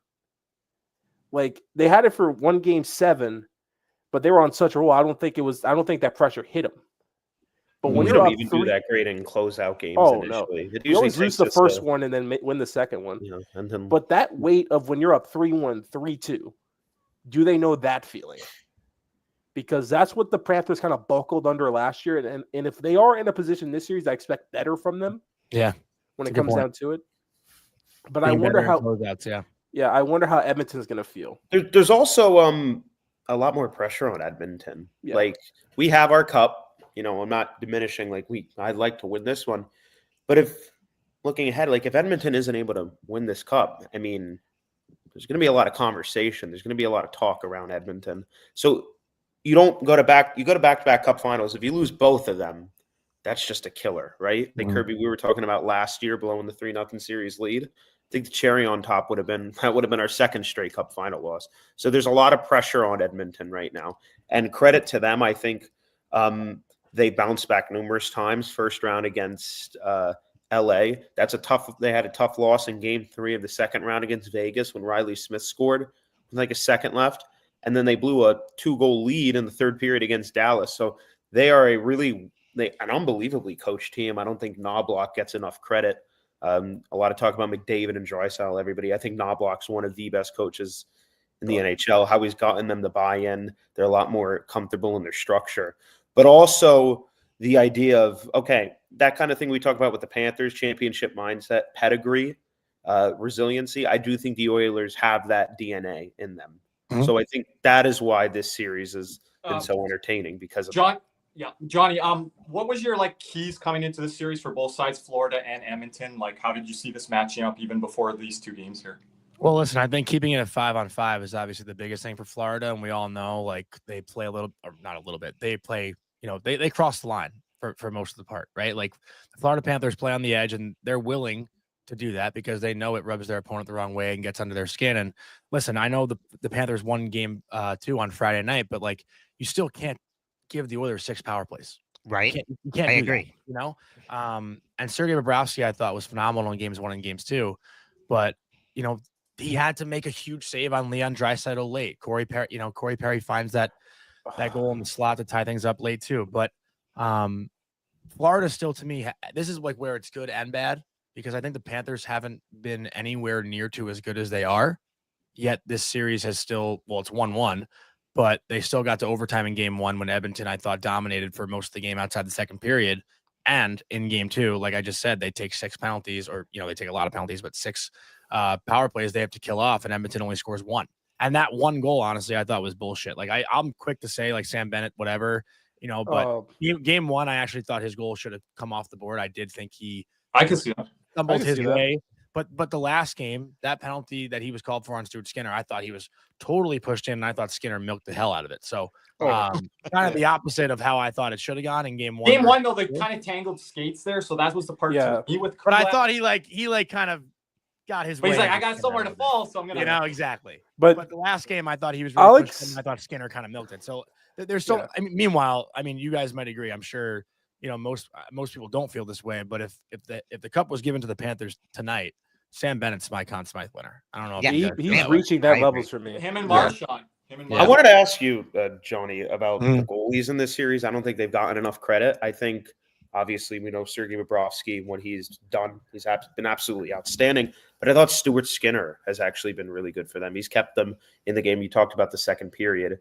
Like they had it for one game 7, but they were on such a roll. I don't think that pressure hit them. But when we you're don't up even 3, do that great in closeout games. Oh, no. initially. It you usually always lose takes the us first one and then win the second one. and then But that weight of when you're up 3-1, 3-2, do they know that feeling? Because that's what the Panthers kind of buckled under last year. And if they are in a position this series, I expect better from them. Yeah. When That's it a good comes point. down to it. But I wonder how closeouts, I wonder how Edmonton's gonna feel. there's also a lot more pressure on Edmonton. Yeah. Like we have our cup. I'm not diminishing. Like I'd like to win this one, but if looking ahead, like if Edmonton isn't able to win this cup, I mean, there's going to be a lot of conversation. There's going to be a lot of talk around Edmonton. So you go to back-to-back cup finals. If you lose both of them, that's just a killer, right? Like Kirby, we were talking about last year blowing the 3-0 series lead. I think the cherry on top would have been our second straight cup final loss. So there's a lot of pressure on Edmonton right now, and credit to them. I think they bounced back numerous times. First round against LA. They had a tough loss in game 3 of the second round against Vegas when Riley Smith scored with like a second left. And then they blew a 2-goal lead in the third period against Dallas. So they are an unbelievably coached team. I don't think Knobloch gets enough credit. A lot of talk about McDavid and Draisaitl, everybody. I think Knobloch's one of the best coaches in the NHL, how he's gotten them to buy in. They're a lot more comfortable in their structure. But also the idea of, okay, that kind of thing we talk about with the Panthers, championship mindset, pedigree, resiliency. I do think the Oilers have that DNA in them. Mm-hmm. So I think that is why this series has been so entertaining because of John. Yeah, Johnny. What was your keys coming into the series for both sides, Florida and Edmonton? How did you see this matching up even before these two games here? Well, listen, I think keeping it at 5-on-5 is obviously the biggest thing for Florida, and we all know they play a little, or not a little bit. They play, they cross the line for most of the part, right? the Florida Panthers play on the edge, and they're willing to do that because they know it rubs their opponent the wrong way and gets under their skin. And listen, I know the Panthers won game 2 on Friday night, but you still can't give the Oilers 6 power plays. Right. You can't I agree. That, and Sergei Bobrovsky, I thought, was phenomenal in games 1 and games 2, but he had to make a huge save on Leon Draisaitl late. Corey Perry finds that goal in the slot to tie things up late too. But Florida still, to me, this is where it's good and bad, because I think the Panthers haven't been anywhere near to as good as they are. Yet this series has still, it's 1-1, but they still got to overtime in game 1 when Edmonton, I thought, dominated for most of the game outside the second period. And in game 2, like I just said, they take 6 penalties, or they take a lot of penalties, but 6 power plays they have to kill off, and Edmonton only scores 1. And that 1 goal, honestly, I thought was bullshit. I'm quick to say Sam Bennett, whatever, but game 1, I actually thought his goal should have come off the board. I did think I can see that. Stumbled his way. But the last game, that penalty that he was called for on Stuart Skinner, I thought he was totally pushed in, and I thought Skinner milked the hell out of it. So kind of the opposite of how I thought it should have gone in game 1. Game 1, though, they kind of tangled skates there, so that was the part to me with. But I thought he kind of got his way. He's I got somewhere to fall, so I'm gonna. Exactly. But the last game, I thought he was really pushed in, and I thought Skinner kind of milked it. So there's so. I mean, meanwhile, you guys might agree. I'm sure most people don't feel this way, but if the cup was given to the Panthers tonight, Sam Bennett's my Conn Smythe winner. I don't know. If he's reaching that levels for me. Him and Marchand. I wanted to ask you, Johnny, about the goalies in this series. I don't think they've gotten enough credit. I think, obviously, we know Sergei Bobrovsky, when he's done, he's been absolutely outstanding. But I thought Stuart Skinner has actually been really good for them. He's kept them in the game. You talked about the second period.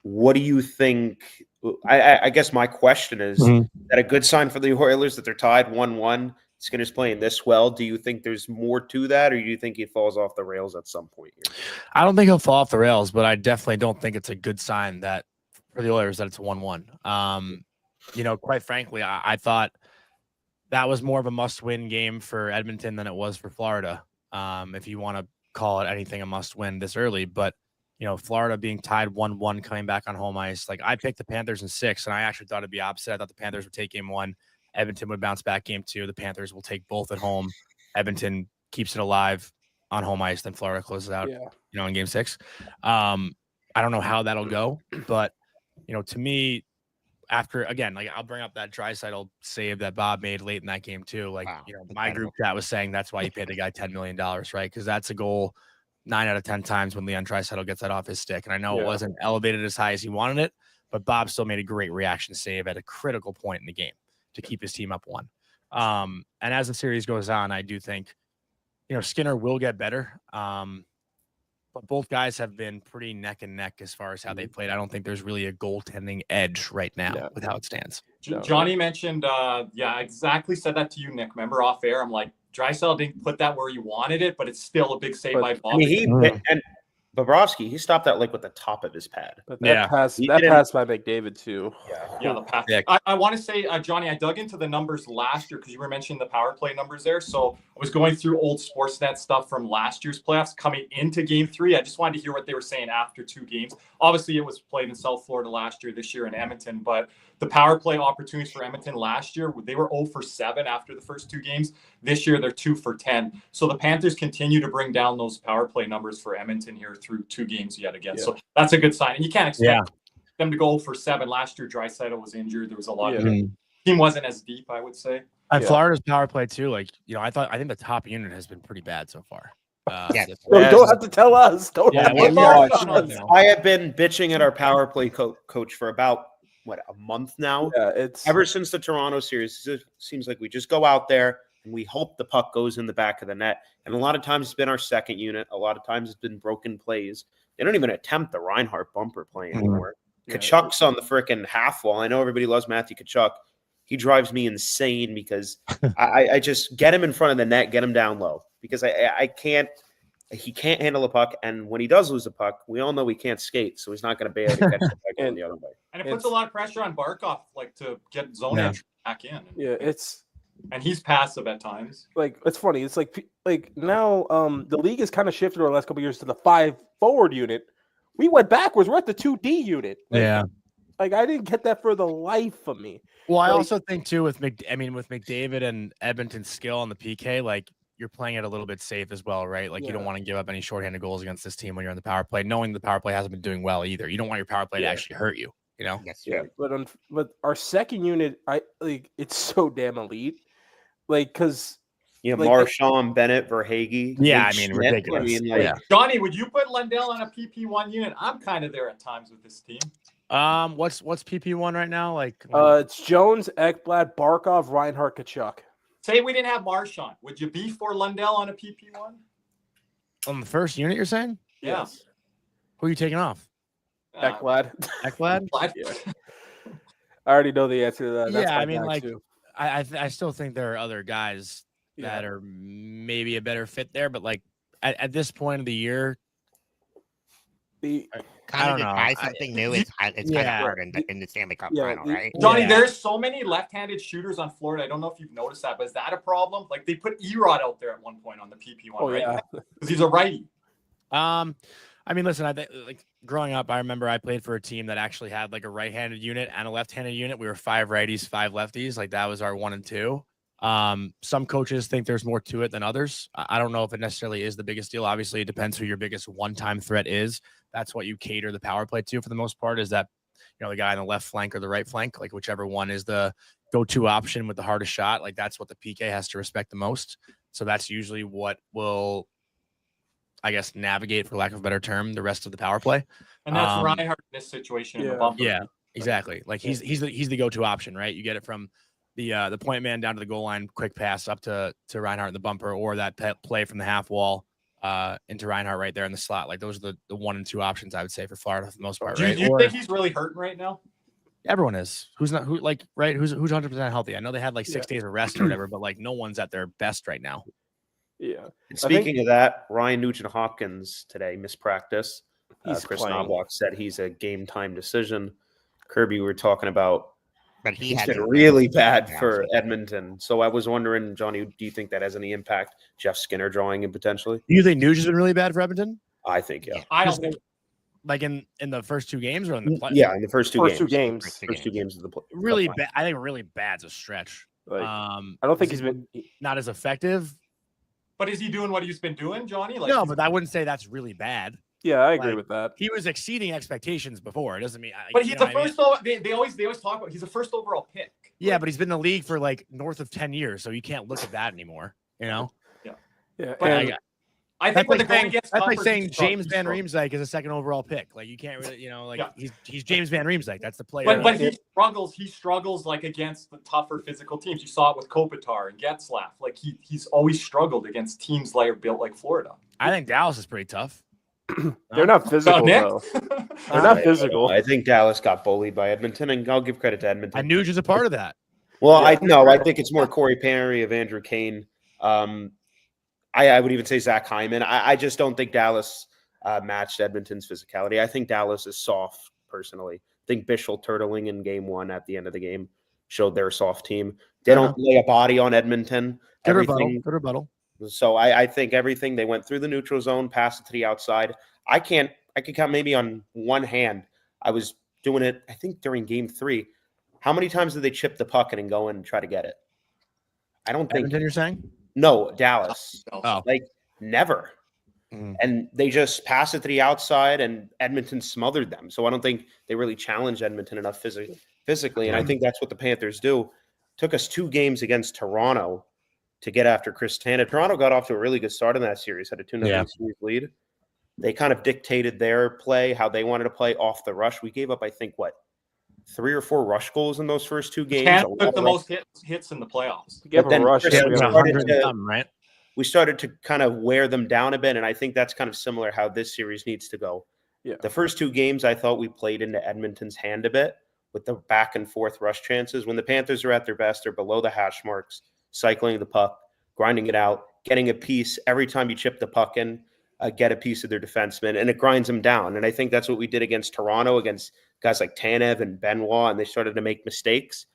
What do you think? I guess my question is, that a good sign for the Oilers that they're tied 1-1? Skinner's playing this well. Do you think there's more to that, or do you think he falls off the rails at some point here? I don't think he'll fall off the rails, but I definitely don't think it's a good sign that for the Oilers that it's 1-1. Quite frankly, I thought that was more of a must-win game for Edmonton than it was for Florida, if you want to call it anything a must-win this early. But, Florida being tied 1-1 coming back on home ice, I picked the Panthers in 6, and I actually thought it'd be opposite. I thought the Panthers would take game 1. Edmonton would bounce back game 2. The Panthers will take both at home. Edmonton keeps it alive on home ice. Then Florida closes out, in game 6. I don't know how that'll go, but, to me, after, again, I'll bring up that Draisaitl save that Bob made late in that game too. My group chat was saying that's why he paid the guy $10 million, right? Because that's a goal 9 out of 10 times when Leon Draisaitl gets that off his stick. And I know it wasn't elevated as high as he wanted it, but Bob still made a great reaction save at a critical point in the game to keep his team up 1. And as the series goes on, I do think, Skinner will get better. But both guys have been pretty neck and neck as far as how they played. I don't think there's really a goaltending edge right now with how it stands. Johnny mentioned, I exactly said that to you, Nick. Remember off air, I'm like, Draisaitl didn't put that where you wanted it, but it's still a big save by Bob. And Bobrovsky, he stopped that with the top of his pad. But that pass by McDavid too. Yeah, the pass. I want to say, Johnny, I dug into the numbers last year because you were mentioning the power play numbers there. So I was going through old Sportsnet stuff from last year's playoffs coming into game 3. I just wanted to hear what they were saying after 2 games. Obviously, it was played in South Florida last year, this year in Edmonton, but the power play opportunities for Edmonton last year, they were 0 for 7 after the first 2 games. This year, they're 2 for 10. So the Panthers continue to bring down those power play numbers for Edmonton here through 2 games yet again. So that's a good sign. And you can't expect them to go 0 for 7. Last year, Draisaitl was injured. There was a lot of team wasn't as deep, I would say. And Florida's power play too, I think the top unit has been pretty bad so far. Don't have to tell us. I have been bitching at our power play coach for about a month now. It's ever since the Toronto series. It seems like we just go out there and we hope the puck goes in the back of the net. And a lot of times it's been our second unit. A lot of times it's been broken plays. They don't even attempt the Reinhardt bumper play anymore. Yeah. Kachuk's on the frickin' half wall. I know everybody loves Matthew Kachuk. He drives me insane because I just get him in front of the net, get him down low because I can't. He can't handle a puck, and when he does lose a puck, we all know he can't skate, so he's not going to be able to catch the puck going the other way. And it puts a lot of pressure on Barkov, like to get zone entry back in. Yeah, and he's passive at times. Like it's funny. It's like now the league has kind of shifted over the last couple of years to the 5 forward unit. We went backwards. We're at the 2D unit. Like I didn't get that for the life of me. Well, I also think too with McDavid and Edmonton's skill on the PK, like you're playing it a little bit safe as well, right? Like you don't want to give up any shorthanded goals against this team when you're on the power play, knowing the power play hasn't been doing well either. You don't want your power play to actually hurt you, you know? Yes, Yeah. But our second unit, it's so damn elite. Like, because Marchand, Bennett, Verhaeghe. Yeah, I mean, ridiculous. Johnny, would you put Lundell on a PP1 unit? I'm kind of there at times with this team. What's PP1 right now? Like, it's Jones, Ekblad, Barkov, Reinhardt, Kachuk. Say we didn't have Marchand. Would you be for Lundell on a PP1? On the first unit, you're saying? Yeah. Yes. Who are you taking off? Ekblad. Ekblad? Yeah. I already know the answer to that. That's Yeah, my I mean, guy, like, too. I still think there are other guys that are maybe a better fit there, but like at this point of the year, kind of to try something new. It's kind of hard in the Stanley Cup Final, right? Johnny, there's so many left-handed shooters on Florida. I don't know if you've noticed that, but is that a problem? Like they put Erod out there at one point on the PP1, right? Because he's a righty. I mean, listen, I think like growing up, I remember I played for a team that actually had like a right-handed unit and a left-handed unit. We were 5 righties, 5 lefties. Like that was our 1 and 2. Some coaches think there's more to it than others. I don't know if it necessarily is the biggest deal. Obviously, it depends who your biggest one-time threat is. That's what you cater the power play to for the most part, is that, you know, the guy on the left flank or the right flank, like whichever one is the go-to option with the hardest shot. Like that's what the PK has to respect the most. So that's usually what will, I guess, navigate, for lack of a better term, the rest of the power play. And that's Reinhardt in this situation in the bumper. Yeah, exactly. Like he's the go-to option, right? You get it from the point man down to the goal line, quick pass up to Reinhardt in the bumper, or that play from the half wall into Reinhardt right there in the slot. Like those are the 1 and 2 options I would say for Florida for the most part. Do you think he's really hurting right now? Everyone is. Who's 100% healthy? I know they had like 6 days of rest or whatever, but like no one's at their best right now. Yeah. And speaking of that, Ryan Nugent-Hopkins today missed practice. Chris Knobloch said he's a game time decision. Kirby, we were talking about, but he's been really bad for Edmonton. So I was wondering, Johnny, do you think that has any impact? Jeff Skinner drawing in potentially? Do you think Nugent's been really bad for Edmonton? I think, yeah. I don't think. Like in the first 2 games or in the play? Yeah, in the first two games. First 2 games of the play. Really bad. I think really bad's a stretch. Like, I don't think he's been not as effective. But is he doing what he's been doing, Johnny? Like, no, but I wouldn't say that's really bad. Yeah, I agree with that. He was exceeding expectations before. It doesn't mean. But he's the first. They always talk about he's a first overall pick. Yeah, but he's been in the league for like north of 10 years, so you can't look at that anymore. You know. Yeah. But I think that's like saying James Van Riemsdyk is a second overall pick. Like you can't really, he's James Van Riemsdyk. That's the player. But he struggles like against the tougher physical teams. You saw it with Kopitar and Getzlaf. Like he's always struggled against teams that are built like Florida. I think Dallas is pretty tough. They're not physical, though. They're not physical. I think Dallas got bullied by Edmonton, and I'll give credit to Edmonton. I knew he was a part of that. Well, I think it's more Corey Perry of Andrew Kane. I would even say Zach Hyman. I just don't think Dallas matched Edmonton's physicality. I think Dallas is soft, personally. I think Bischel turtling in game 1 at the end of the game showed they're a soft team. They don't lay a body on Edmonton. Good rebuttal. So I think everything, they went through the neutral zone, passed it to the outside. I could count maybe on one hand. I was doing it, I think, during game 3. How many times did they chip the puck in and go in and try to get it? I don't think. Edmonton, you're saying? No, Dallas. Oh. Like, never. And they just passed it to the outside, and Edmonton smothered them. So I don't think they really challenged Edmonton enough physically. And I think that's what the Panthers do. Took us 2 games against Toronto to get after Chris Tanev. Toronto got off to a really good start in that series, had a 2-0 series lead. They kind of dictated their play, how they wanted to play off the rush. We gave up, I think, 3 or 4 rush goals in those first 2 games. Can't put the most hits in the playoffs. But then right? We started to kind of wear them down a bit, and I think that's kind of similar how this series needs to go. Yeah. The first 2 games, I thought we played into Edmonton's hand a bit with the back and forth rush chances. When the Panthers are at their best, they're below the hash marks, cycling the puck, grinding it out, getting a piece. Every time you chip the puck in, get a piece of their defenseman, and it grinds them down. And I think that's what we did against Toronto, against guys like Tanev and Benoit, and they started to make mistakes.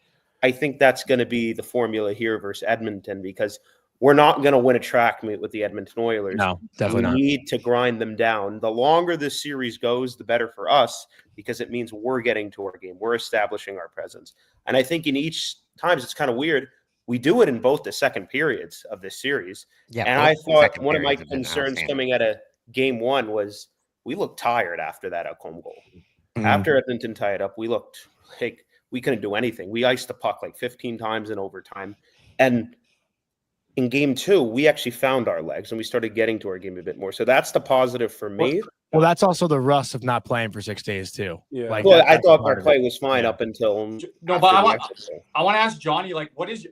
I think that's going to be the formula here versus Edmonton, because we're not going to win a track meet with the Edmonton Oilers. No, definitely not. We need to grind them down. The longer this series goes, the better for us, because it means we're getting to our game. We're establishing our presence. And I think in each times, it's kind of weird. We do it in both the second periods of this series. Yeah, and both I the thought second one of my periods have been concerns outstanding. coming out of game 1 was we looked tired after that home goal. Mhm. After Edmonton tied up, we looked like we couldn't do anything. We iced the puck like 15 times in overtime. And in game 2, we actually found our legs and we started getting to our game a bit more. So that's the positive for me. Well, that's also the rust of not playing for 6 days too. Yeah. Like Well, I that's thought part our of play it. was fine Yeah. up until No, after but the extra. I want to ask Johnny, like, what is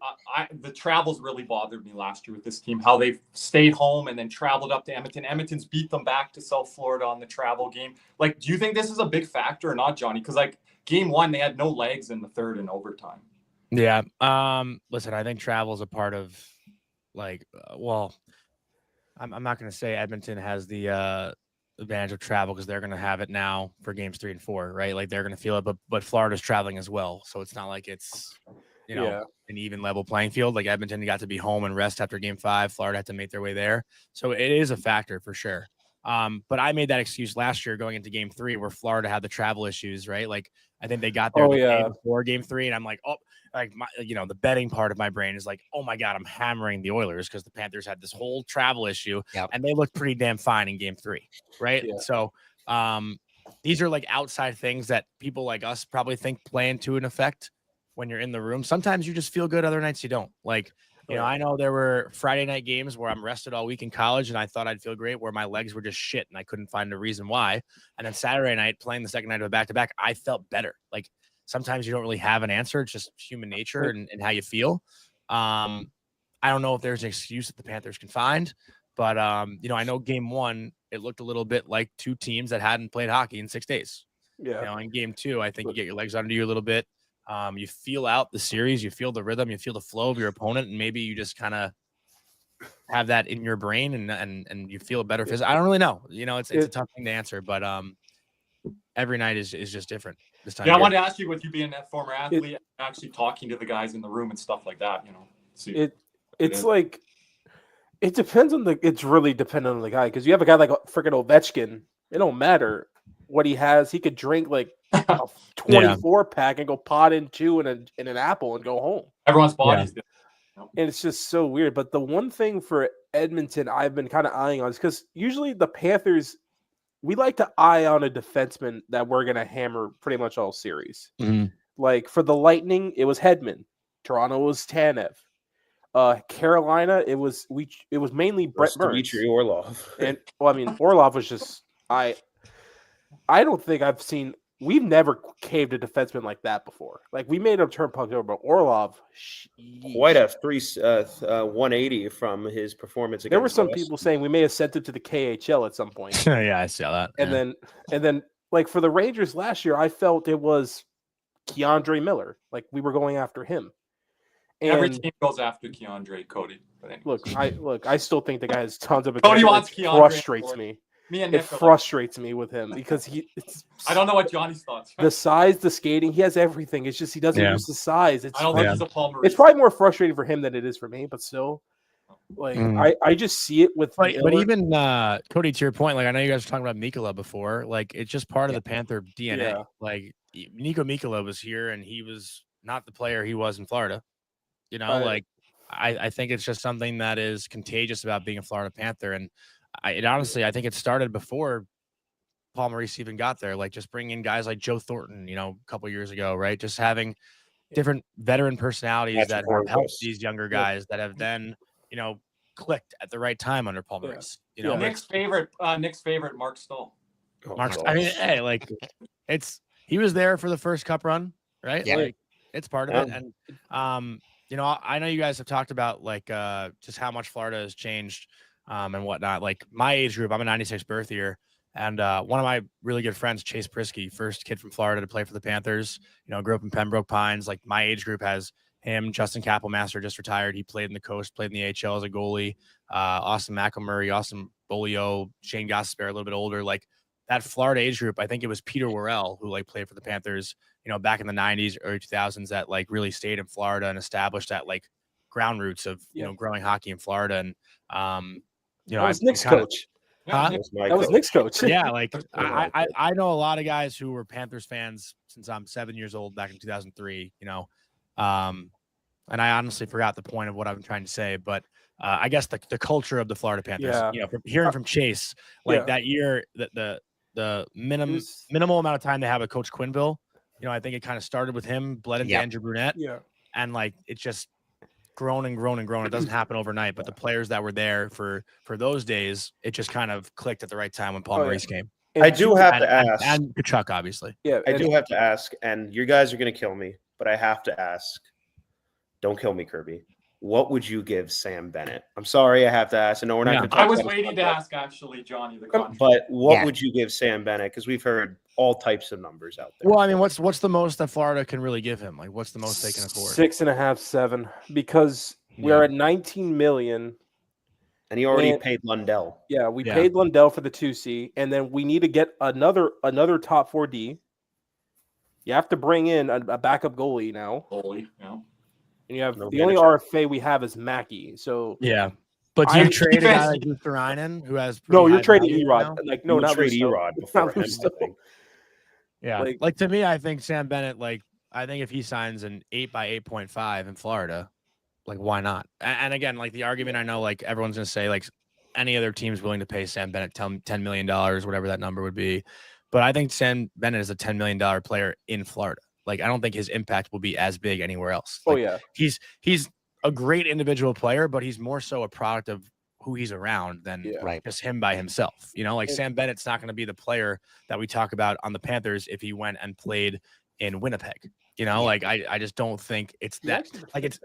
the travels really bothered me last year with this team? How they've stayed home and then traveled up to Edmonton. Edmonton's beat them back to South Florida on the travel game. Like, do you think this is a big factor or not, Johnny? Because like game 1, they had no legs in the third and overtime. Yeah. Listen, I think travel is a part of like, well, I'm not going to say Edmonton has the advantage of travel because they're going to have it now for games 3 and 4, right? Like they're going to feel it, but Florida's traveling as well. So it's not like it's, an even level playing field. Like Edmonton got to be home and rest after game 5. Florida had to make their way there. So it is a factor for sure. But I made that excuse last year going into game 3 where Florida had the travel issues, right? Like I think they got there the day before game 3 and I'm like, oh, like the betting part of my brain is like, oh my God, I'm hammering the Oilers because the Panthers had this whole travel issue and they looked pretty damn fine in game 3. Right. Yeah. So these are like outside things that people like us probably think play into an effect when you're in the room. Sometimes you just feel good. Other nights you don't. Like, I know there were Friday night games where I'm rested all week in college and I thought I'd feel great, where my legs were just shit and I couldn't find a reason why. And then Saturday night, playing the second night of a back-to-back, I felt better. Like sometimes you don't really have an answer. It's just human nature and how you feel. I don't know if there's an excuse that the Panthers can find, but I know game 1, it looked a little bit like 2 teams that hadn't played hockey in 6 days. Yeah. In game 2, I think you get your legs under you a little bit. You feel out the series, you feel the rhythm, you feel the flow of your opponent, and maybe you just kind of have that in your brain and you feel a better physical. I don't really know. It's a tough thing to answer, but every night is just different this time. Yeah, I wanted to ask you, with you being that former athlete, actually talking to the guys in the room and stuff like that, it's like it depends on it's really dependent on the guy, because you have a guy like freaking Ovechkin, it don't matter what he has, he could drink like a 24 pack and go pot in 2 and an apple and go home. Everyone's body's different. And it's just so weird. But the one thing for Edmonton I've been kind of eyeing on is because usually the Panthers, we like to eye on a defenseman that we're going to hammer pretty much all series. Mm-hmm. Like for the Lightning, it was Hedman. Toronto was Tanev. Carolina, it was mainly Brett Burns. Dmitry Orlov. And Orlov was just I don't think I've seen. We've never caved a defenseman like that before. Like we made him turn pucks over, but Orlov, quite a 180 from his performance. There were some people saying we may have sent him to the KHL at some point. Yeah, I saw that. And then, like for the Rangers last year, I felt it was Keandre Miller. Like we were going after him. And every team goes after Keandre, Cody. But I still think the guy has tons of. Cody wants Keandre. Frustrates me. It frustrates me with him because I don't know what Johnny's thoughts are. The size, the skating, he has everything. It's just he doesn't use the size. I don't think he's a Paul Maurice. It's probably more frustrating for him than it is for me, but still, like I just see it with. But even Cody, to your point, like I know you guys were talking about Mikkola before. Like it's just part of the Panther DNA. Yeah. Like Nico Mikkola was here and he was not the player he was in Florida. I think it's just something that is contagious about being a Florida Panther. And honestly, I think it started before Paul Maurice even got there. Like just bringing in guys like Joe Thornton, a couple years ago, right? Just having different veteran personalities that have helped these younger guys that have then, clicked at the right time under Paul Maurice. Nick's favorite, Mark Stoll. I mean, hey, like he was there for the first cup run, right? Yeah. Like it's part of it. And I know you guys have talked about like just how much Florida has changed and whatnot. Like my age group, I'm a 96 birth year, And one of my really good friends, Chase Prisky, first kid from Florida to play for the Panthers, grew up in Pembroke Pines. Like my age group has him, Justin Kappelmaster just retired. He played in the Coast, played in the AHL as a goalie. Austin McElmurray, Austin Bolio, Shane Gostisbehere, a little bit older. Like that Florida age group, I think it was Peter Worrell who like played for the Panthers, back in the 90s, early 2000s that like really stayed in Florida and established that like ground roots of, growing hockey in Florida. And, that was Nick's coach. Huh? That was Nick's coach. Yeah, like I know a lot of guys who were Panthers fans since I'm 7 years old back in 2003, and I honestly forgot the point of what I'm trying to say, but I guess the culture of the Florida Panthers, from hearing from Chase, like that year, the minimal amount of time they have with Coach Quinville, I think it kind of started with him, bled into Andrew Brunette, and like it's just grown and grown and grown. It doesn't happen overnight, but the players that were there for those days, it just kind of clicked at the right time when Paul Maurice came. I do have to ask, and Kachuk, obviously. Yeah, I do have to ask, and you guys are going to kill me, but I have to ask. Don't kill me, Kirby. What would you give Sam Bennett? I'm sorry, I have to ask. I know we're not going to talk I was about waiting to ask, actually, Johnny. But what would you give Sam Bennett? Because we've heard all types of numbers out there. Well, I mean, what's the most that Florida can really give him? Like, what's the most they can afford? 6.5, 7, because we are at 19 million. And he already paid Lundell. Yeah, we paid Lundell for the 2C, and then we need to get another top 4D. You have to bring in a backup goalie now. And you have the only RFA we have is Mackey. So but do you trade a guy like Lufterainen who has you're trading Erod. Like not trade Erod before him. Yeah, like to me, I think Sam Bennett. Like I think if he signs an 8 by 8.5 in Florida, like why not? And again, like the argument I know, like everyone's gonna say, like any other team's willing to pay Sam Bennett $10 million, whatever that number would be. But I think Sam Bennett is a $10 million player in Florida. Like, I don't think his impact will be as big anywhere else. Like, he's a great individual player, but he's more so a product of who he's around than just him by himself. Like Sam Bennett's not going to be the player that we talk about on the Panthers if he went and played in Winnipeg. Like I just don't think it's that. Like it's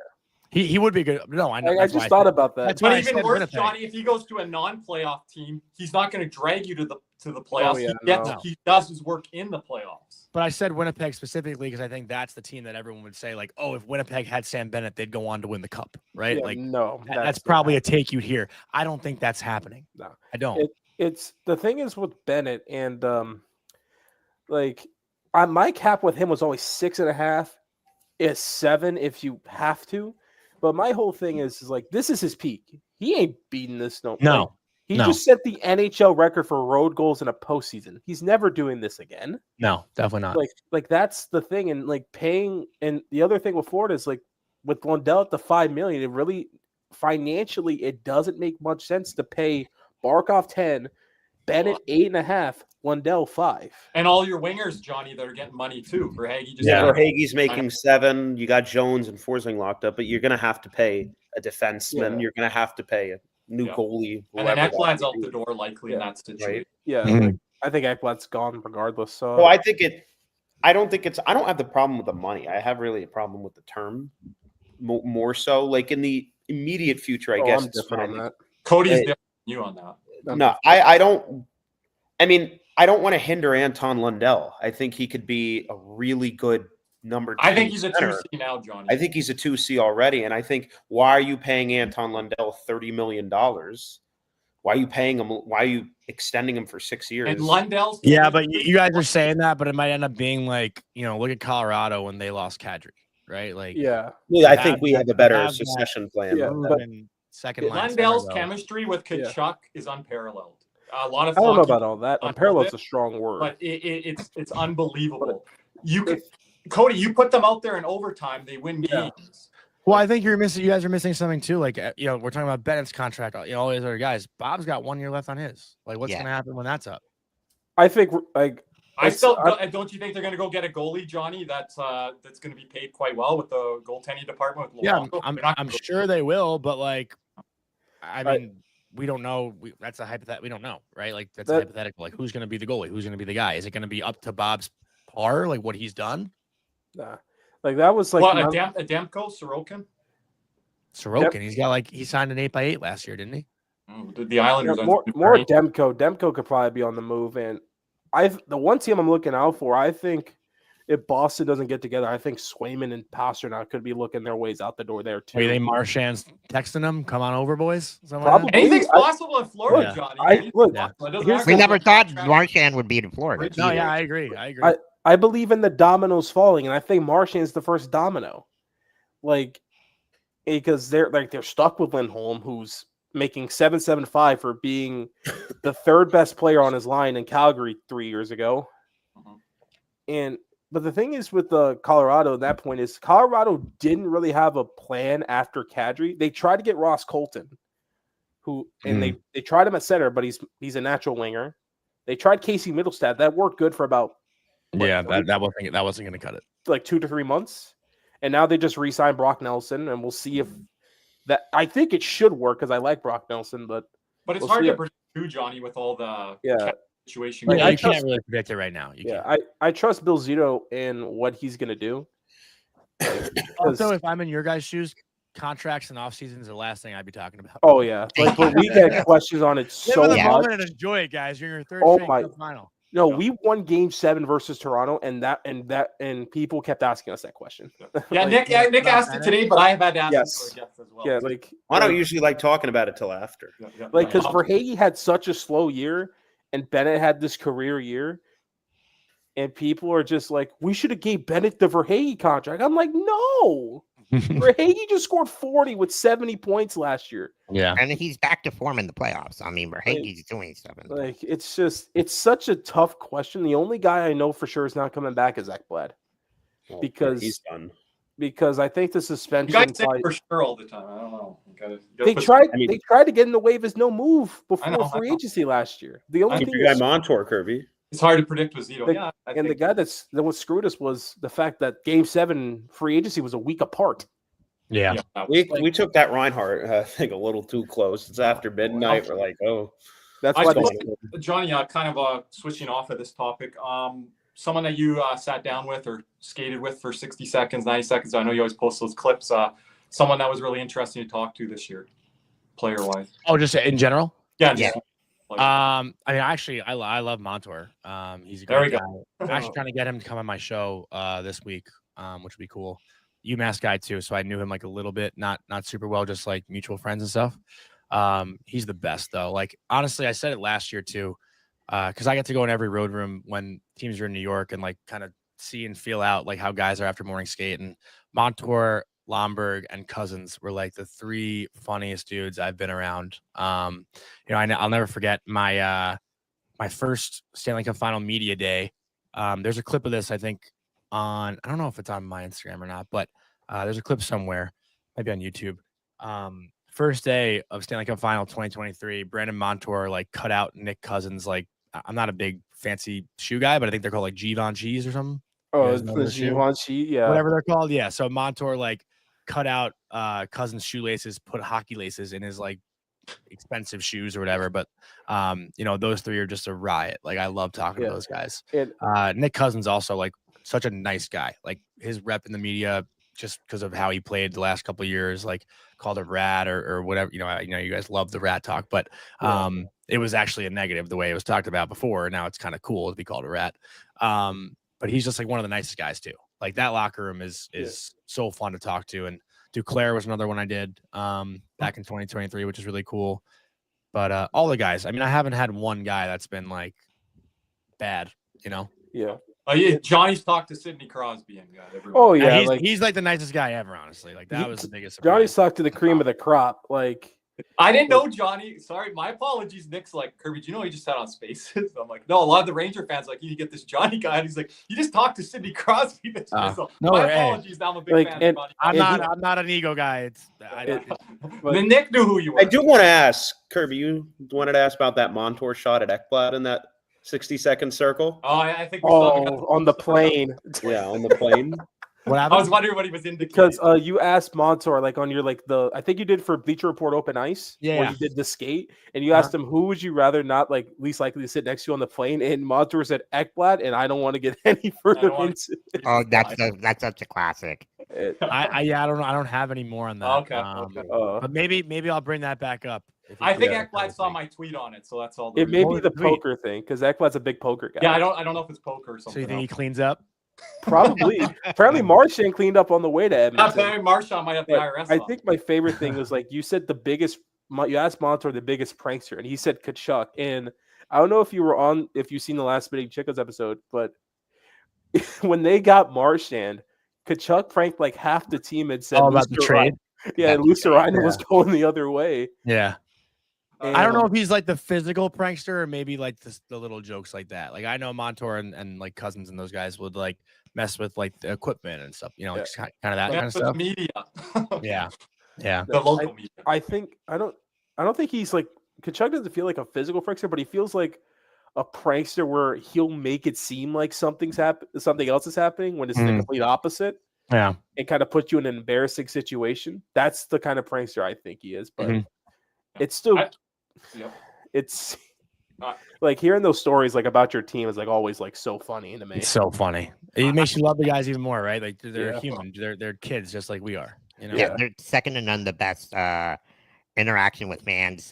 he would be good. No, I know. I just thought about that. But even worse, Johnny, if he goes to a non-playoff team, he's not going to drag you to the playoffs. He does his work in the playoffs. But I said Winnipeg specifically because I think that's the team that everyone would say, like, oh, if Winnipeg had Sam Bennett, they'd go on to win the cup, right? Yeah, like, no, that's probably a take you'd hear. I don't think that's happening. No, I don't. It's the thing is with Bennett and my cap with him was always 6.5. It's 7 if you have to. But my whole thing is like this is his peak. He ain't beating this no. He just set the NHL record for road goals in a postseason. He's never doing this again. No, definitely not. Like that's the thing, and like paying. And the other thing with Florida is like with Lundell at the $5 million, it really financially it doesn't make much sense to pay Barkov 10, Bennett 8.5, Lundell 5, and all your wingers, Johnny, that are getting money too. Verhaeghe's making 7. You got Jones and Forsling locked up, but you're going to have to pay a defenseman. Yeah. You're going to have to pay a new goalie, and then Ekblad's out the door likely in that situation. Right? Yeah, I think Ekblad's gone regardless. So well, I don't have the problem with the money. I have really a problem with the term more so. Like in the immediate future, I guess it's fine. On that. Cody's different than you on that. No, I don't. I mean, I don't want to hinder Anton Lundell. I think he could be a really good number 2. I think he's a 2C now, Johnny. I think he's a 2C already. And I think, why are you paying Anton Lundell $30 million? Why are you paying him? Why are you extending him for 6 years? And Lundell's but you guys are saying that, but it might end up being like, look at Colorado when they lost Kadri, right? Like, I think we have a better succession plan. Yeah, but second line. Lundell's chemistry with Kachuk is unparalleled. A lot of I don't know about all that. Unparalleled's a strong word, but it's unbelievable. Cody, you put them out there in overtime, they win games. Well, I think you guys are missing something too. Like, we're talking about Bennett's contract, all these other guys. Bob's got 1 year left on his. Like, what's going to happen when that's up? I think, don't you think they're going to go get a goalie, Johnny? That's going to be paid quite well with the goaltending department. With I'm sure they will, but like, I mean, we don't know. That's a hypothetical. We don't know, right? Like, that's a hypothetical. Like, who's going to be the goalie? Who's going to be the guy? Is it going to be up to Bob's par, like what he's done? Nah. Like that was like Adamko, Sorokin. Yep. He signed an 8x8 last year, didn't he? The Islanders more Demko. Demko could probably be on the move, and the one team I'm looking out for. I think if Boston doesn't get together, I think Swayman and Pasternak could be looking their ways out the door there too. Are you think Marchand's texting them? Come on over, boys. Probably. Anything's possible in Florida, Johnny. We never thought Marchand would be in Florida. No, yeah, I agree. I believe in the dominoes falling, and I think Marchand's the first domino. Like, because they're stuck with Lindholm, who's making $775 for being the third best player on his line in Calgary 3 years ago. But the thing is with Colorado at that point is Colorado didn't really have a plan after Kadri. They tried to get Ross Colton, they tried him at center, but he's a natural winger. They tried Casey Middlestat. That worked good for about that wasn't going to cut it. Like 2 to 3 months. And now they just re-signed Brock Nelson, and we'll see if that. I think it should work because I like Brock Nelson, but it's hard to predict too, Johnny, with all the situation. Like, you can't really predict it right now. I trust Bill Zito in what he's going to do. Also, if I'm in your guys' shoes, contracts and off seasons are the last thing I'd be talking about. Oh yeah, but we get questions on it so much. And enjoy it, guys. You're in your third straight final. No, we won Game 7 versus Toronto, and people kept asking us that question. Yeah, Nick asked it today, but I have had to ask it for Jeff as well. Yeah, I don't usually like talking about it till after. Because Verhaeghe had such a slow year, and Bennett had this career year, and people are just like, we should have gave Bennett the Verhaeghe contract. I'm like, no. Verhaeghe just scored 40 with 70 points last year. Yeah, and he's back to form in the playoffs. I mean, Verhaeghe's doing something. Like, it's such a tough question. The only guy I know for sure is not coming back is Ekblad, because he's done. Because I think the suspension. You guys say for sure all the time. I don't know. They tried to get in the wave as no move before free agency last year. The only thing guy Montour, Kirby. It's hard to predict with Zito. The guy that what screwed us was the fact that Game 7 free agency was a week apart. Yeah, we took that Reinhardt I think a little too close. It's after midnight. We're like, that's why Johnny. Kind of switching off of this topic. Someone that you sat down with or skated with for 60 seconds, 90 seconds. I know you always post those clips. Someone that was really interesting to talk to this year, player wise. Oh, just in general. Yeah. I mean, actually, I love Montour. He's a great guy. I'm actually trying to get him to come on my show this week, which would be cool. UMass guy too, so I knew him like a little bit, not super well, just like mutual friends and stuff. He's the best though. Like, honestly, I said it last year too, because I get to go in every road room when teams are in New York and like kind of see and feel out like how guys are after morning skate. And Montour, Lomberg, and Cousins were like the 3 funniest dudes I've been around. I'll never forget my first Stanley Cup Final media day. There's a clip of this, I think, I don't know if it's on my Instagram or not, but there's a clip somewhere, maybe on YouTube. First day of Stanley Cup Final 2023, Brandon Montour like cut out Nick Cousins. Like, I'm not a big fancy shoe guy, but I think they're called like Givenchy's or something. Oh, it's the Givenchy, yeah, whatever they're called. Yeah. So Montour like cut out Cousins' shoelaces, put hockey laces in his like expensive shoes or whatever. But those 3 are just a riot. Like, I love talking to those guys. Nick Cousins also like such a nice guy. Like, his rep in the media, just because of how he played the last couple of years, like called a rat or whatever. You guys love the rat talk, but it was actually a negative the way it was talked about before. Now it's kind of cool to be called a rat. But he's just like one of the nicest guys too. Like, that locker room is so fun to talk to. And Duclair was another one I did back in 2023, which is really cool. But all the guys, I mean, I haven't had one guy that's been like bad, Yeah. Oh yeah, Johnny's talked to Sidney Crosby and oh yeah, he's like the nicest guy ever, honestly. Like, that was the biggest surprise. Johnny's talked to the cream of the crop. Like, I didn't know Johnny. Sorry, my apologies. Nick's like, Kirby, do you know he just sat on Spaces? I'm like, no. A lot of the Ranger fans like, you get this Johnny guy, and he's like, you just talked to Sidney Crosby. No, my apologies. Now I'm a big fan of Johnny. I'm not an ego guy. Then Nick knew who you were. I do want to ask Kirby. You wanted to ask about that Montour shot at Ekblad in that 60-second circle. Oh, I think. On the plane. Yeah, on the plane. I was wondering what he was indicating. Because you asked Montour, like, on your I think you did for Bleacher Report Open Ice, where you did the skate, and you asked him who would you rather not like least likely to sit next to you on the plane, and Montour said Ekblad, and I don't want to get any further into. Oh, that's such a classic. I don't know. I don't have any more on that. Okay. But maybe I'll bring that back up. I think Ekblad saw my tweet on it, so that's all. It may be was the the tweet? poker thing because Ekblad's a big poker guy. Yeah, I don't know if it's poker or So something. you think he else. cleans up? Probably. Apparently, Marchand cleaned up on the way to That's Edmonton. very Marchand might have the But IRS. I on. think my favorite thing was like you said you asked Montour the biggest prankster, and he said Kachuk. And I don't know if you've seen the last Big Chicos episode, but when they got Marchand, Kachuk pranked like half the team and said About the trade. Yeah, About the trade, Lucerina was going the other way. Yeah. And, I don't know if he's like the physical prankster or maybe like the little jokes like that. Like I know Montour and like Cousins and those guys would like mess with like the equipment and stuff, kind of that kind of the stuff. media. Yeah. The local media. I don't think he's like Kachuk doesn't feel like a physical prankster, but he feels like a prankster where he'll make it seem like something else is happening when it's the complete opposite. Yeah. And kind of put you in an embarrassing situation. That's the kind of prankster I think he is, but it's still it's like hearing those stories like about your team is like always like so funny to me. It's so funny. It makes you love the guys even more, right? Like they're human. They're kids just like we are. Yeah, they're second to none the best interaction with fans,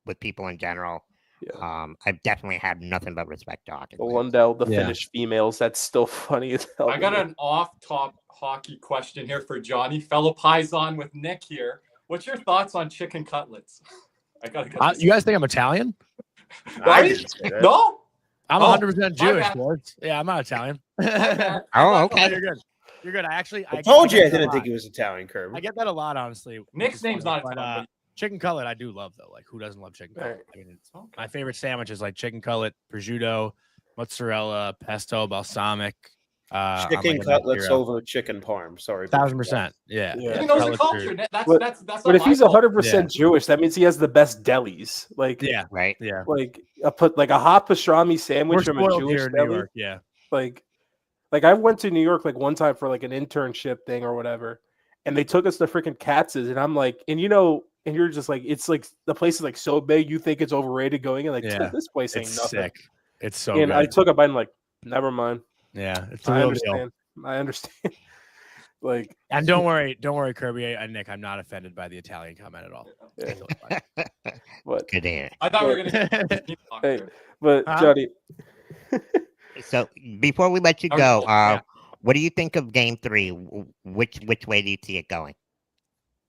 with people in general. Yeah. I've definitely had nothing but respect talking. Lundell, the Finnish females, that's still funny as hell. I got an off-top hockey question here for Johnny, fellow Paisan with Nick here. What's your thoughts on chicken cutlets? I gotta get you guys think I'm Italian? Right? No? I'm 100% Jewish, boys. Yeah, I'm not Italian. Oh, okay. You're good. You're good. I told you I didn't think he was Italian, Kirby. I get that a lot, honestly. Nick's name's not but, Italian. chicken cutlet, I do love though. Like, who doesn't love chicken cutlet? I mean, my favorite sandwich is like chicken cutlet, prosciutto, mozzarella, pesto, balsamic. Chicken cutlets over chicken parm. Sorry, 1,000%. Yeah. He knows the culture. That's but if he's 100% Jewish, that means he has the best delis. Like, yeah, right. Yeah. Like a hot pastrami sandwich from a Jewish here in deli. New York. Yeah. Like I went to New York like one time for like an internship thing or whatever, and they took us to freaking Katz's, and I'm like, and you're just like, it's like the place is like so big, you think it's overrated going in. Like, this place ain't nothing. Sick. It's so and good. I took a bite and like, never mind. Yeah, it's I understand. I understand. Like, and don't worry, Kirby and Nick. I'm not offended by the Italian comment at all. What? Good air. I thought we were gonna. Hey, but Johnny. So before we let you go, what do you think of Game 3? Which way do you see it going?